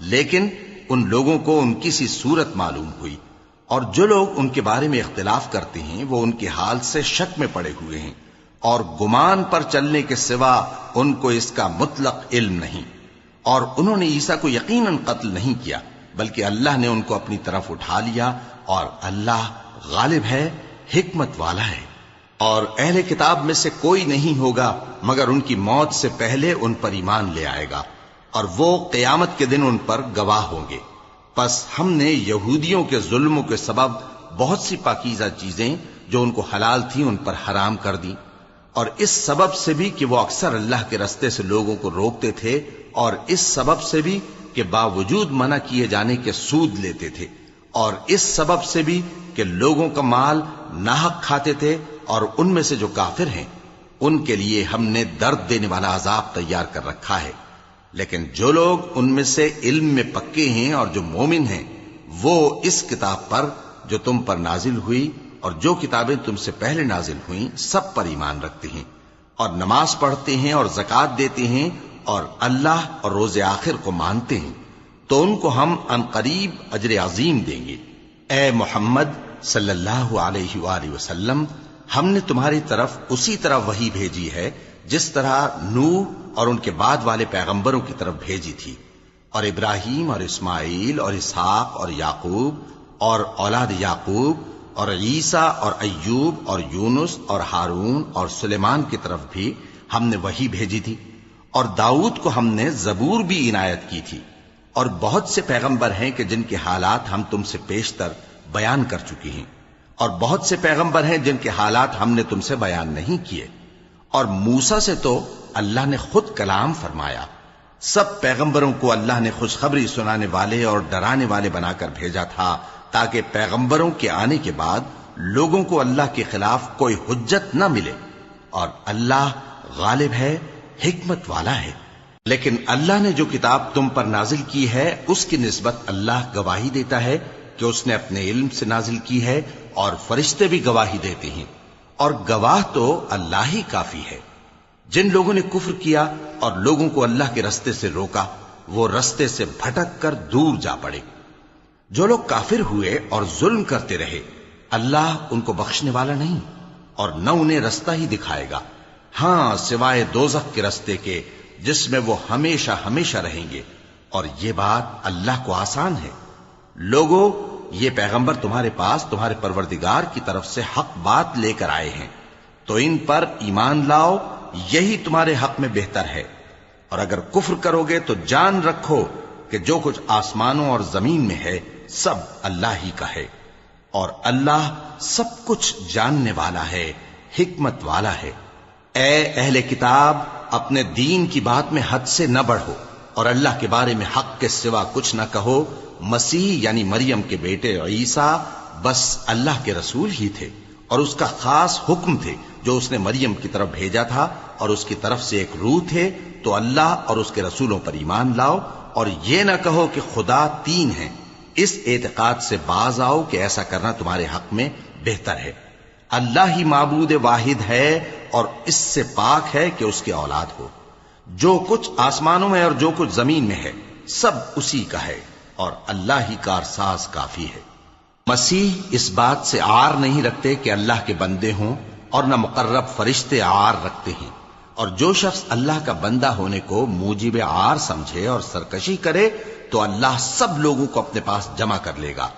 لیکن ان لوگوں کو ان کی سی صورت معلوم ہوئی، اور جو لوگ ان کے بارے میں اختلاف کرتے ہیں وہ ان کے حال سے شک میں پڑے ہوئے ہیں، اور گمان پر چلنے کے سوا ان کو اس کا مطلق علم نہیں، اور انہوں نے عیسیٰ کو یقیناً قتل نہیں کیا بلکہ اللہ نے ان کو اپنی طرف اٹھا لیا، اور اللہ غالب ہے، حکمت والا ہے۔ اور اہل کتاب میں سے کوئی نہیں ہوگا مگر ان کی موت سے پہلے ان پر ایمان لے آئے گا، اور وہ قیامت کے دن ان پر گواہ ہوں گے۔ پس ہم نے یہودیوں کے ظلموں کے سبب بہت سی پاکیزہ چیزیں جو ان کو حلال تھیں ان پر حرام کر دیں، اور اس سبب سے بھی کہ وہ اکثر اللہ کے رستے سے لوگوں کو روکتے تھے، اور اس سبب سے بھی کہ باوجود منع کیے جانے کے سود لیتے تھے، اور اس سبب سے بھی کہ لوگوں کا مال ناحق کھاتے تھے، اور ان میں سے جو کافر ہیں ان کے لیے ہم نے درد دینے والا عذاب تیار کر رکھا ہے۔ لیکن جو لوگ ان میں سے علم میں پکے ہیں اور جو مومن ہیں وہ اس کتاب پر جو تم پر نازل ہوئی اور جو کتابیں تم سے پہلے نازل ہوئیں سب پر ایمان رکھتے ہیں، اور نماز پڑھتے ہیں اور زکوٰۃ دیتے ہیں اور اللہ اور روز آخر کو مانتے ہیں، تو ان کو ہم ان قریب اجر عظیم دیں گے۔ اے محمد صلی اللہ علیہ وآلہ وسلم، ہم نے تمہاری طرف اسی طرح وحی بھیجی ہے جس طرح نوح اور ان کے بعد والے پیغمبروں کی طرف بھیجی تھی، اور ابراہیم اور اسماعیل اور اسحاق اور یعقوب اور اولاد یعقوب اور عیسیٰ اور ایوب اور یونس اور ہارون اور سلیمان کی طرف بھی ہم نے وحی بھیجی تھی، اور داؤد کو ہم نے زبور بھی عنایت کی تھی، اور بہت سے پیغمبر ہیں کہ جن کے حالات ہم تم سے پیشتر بیان کر چکے ہیں، اور بہت سے پیغمبر ہیں جن کے حالات ہم نے تم سے بیان نہیں کیے، اور موسیٰ سے تو اللہ نے خود کلام فرمایا۔ سب پیغمبروں کو اللہ نے خوشخبری سنانے والے اور ڈرانے والے بنا کر بھیجا تھا تاکہ پیغمبروں کے آنے کے بعد لوگوں کو اللہ کے خلاف کوئی حجت نہ ملے، اور اللہ غالب ہے، حکمت والا ہے۔ لیکن اللہ نے جو کتاب تم پر نازل کی ہے اس کی نسبت اللہ گواہی دیتا ہے کہ اس نے اپنے علم سے نازل کی ہے، اور فرشتے بھی گواہی دیتے ہیں، اور گواہ تو اللہ ہی کافی ہے۔ جن لوگوں نے کفر کیا اور لوگوں کو اللہ کے رستے سے روکا وہ رستے سے بھٹک کر دور جا پڑے۔ جو لوگ کافر ہوئے اور ظلم کرتے رہے اللہ ان کو بخشنے والا نہیں، اور نہ انہیں رستہ ہی دکھائے گا، ہاں سوائے دوزخ کے رستے کے جس میں وہ ہمیشہ ہمیشہ رہیں گے، اور یہ بات اللہ کو آسان ہے۔ لوگو، یہ پیغمبر تمہارے پاس تمہارے پروردگار کی طرف سے حق بات لے کر آئے ہیں، تو ان پر ایمان لاؤ، یہی تمہارے حق میں بہتر ہے، اور اگر کفر کرو گے تو جان رکھو کہ جو کچھ آسمانوں اور زمین میں ہے سب اللہ ہی کا ہے، اور اللہ سب کچھ جاننے والا ہے، حکمت والا ہے۔ اے اہل کتاب، اپنے دین کی بات میں حد سے نہ بڑھو، اور اللہ کے بارے میں حق کے سوا کچھ نہ کہو۔ مسیح یعنی مریم کے بیٹے عیسیٰ بس اللہ کے رسول ہی تھے، اور اس کا خاص حکم تھے جو اس نے مریم کی طرف بھیجا تھا، اور اس کی طرف سے ایک روح تھے، تو اللہ اور اس کے رسولوں پر ایمان لاؤ، اور یہ نہ کہو کہ خدا تین ہیں، اس اعتقاد سے باز آؤ کہ ایسا کرنا تمہارے حق میں بہتر ہے۔ اللہ ہی معبود واحد ہے اور اس سے پاک ہے کہ اس کی اولاد ہو۔ جو کچھ آسمانوں میں اور جو کچھ زمین میں ہے سب اسی کا ہے، اور اللہ ہی کارساز کافی ہے۔ مسیح اس بات سے عار نہیں رکھتے کہ اللہ کے بندے ہوں، اور نہ مقرب فرشتے عار رکھتے ہیں، اور جو شخص اللہ کا بندہ ہونے کو موجب عار سمجھے اور سرکشی کرے تو اللہ سب لوگوں کو اپنے پاس جمع کر لے گا۔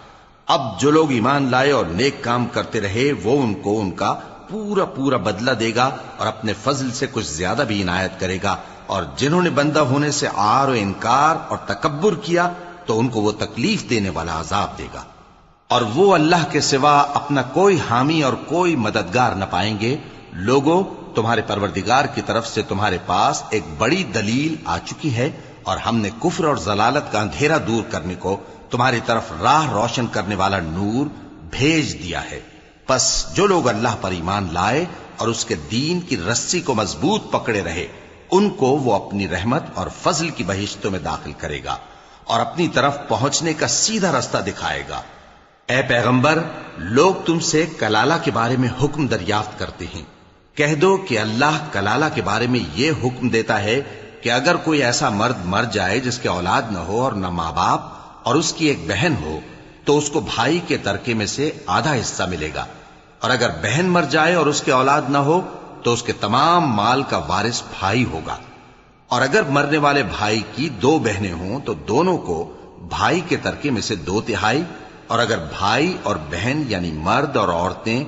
اب جو لوگ ایمان لائے اور نیک کام کرتے رہے وہ ان کو ان کا پورا پورا بدلہ دے گا، اور اپنے فضل سے کچھ زیادہ بھی عنایت کرے گا، اور جنہوں نے بندہ ہونے سے عار و انکار اور تکبر کیا تو ان کو وہ تکلیف دینے والا عذاب دے گا۔ اور وہ اللہ کے سوا اپنا کوئی حامی اور کوئی مددگار نہ پائیں گے۔ لوگوں، تمہارے پروردگار کی طرف سے تمہارے پاس ایک بڑی دلیل آ چکی ہے، اور ہم نے کفر اور ضلالت کا اندھیرا دور کرنے کو تمہاری طرف راہ روشن کرنے والا نور بھیج دیا ہے۔ پس جو لوگ اللہ پر ایمان لائے اور اس کے دین کی رسی کو مضبوط پکڑے رہے، ان کو وہ اپنی رحمت اور فضل کی بہشتوں میں داخل کرے گا اور اپنی طرف پہنچنے کا سیدھا راستہ دکھائے گا۔ اے پیغمبر، لوگ تم سے کلالہ کے بارے میں حکم دریافت کرتے ہیں۔ کہہ دو کہ اللہ کلالہ کے بارے میں یہ حکم دیتا ہے کہ اگر کوئی ایسا مرد مر جائے جس کے اولاد نہ ہو اور نہ ماں باپ اور اس کی ایک بہن ہو، تو اس کو بھائی کے ترکے میں سے آدھا حصہ ملے گا، اور اگر بہن مر جائے اور اس کے اولاد نہ ہو تو اس کے تمام مال کا وارث بھائی ہوگا۔ اور اگر مرنے والے بھائی کی 2 بہنیں ہوں تو دونوں کو بھائی کے ترکے میں سے 2/3، اور اگر بھائی اور بہن یعنی مرد اور عورتیں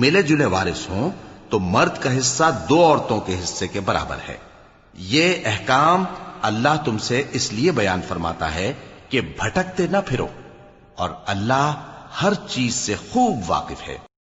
ملے جلے وارث ہوں تو مرد کا حصہ 2 عورتوں کے حصے کے برابر ہے۔ یہ احکام اللہ تم سے اس لیے بیان فرماتا ہے کہ بھٹکتے نہ پھرو، اور اللہ ہر چیز سے خوب واقف ہے۔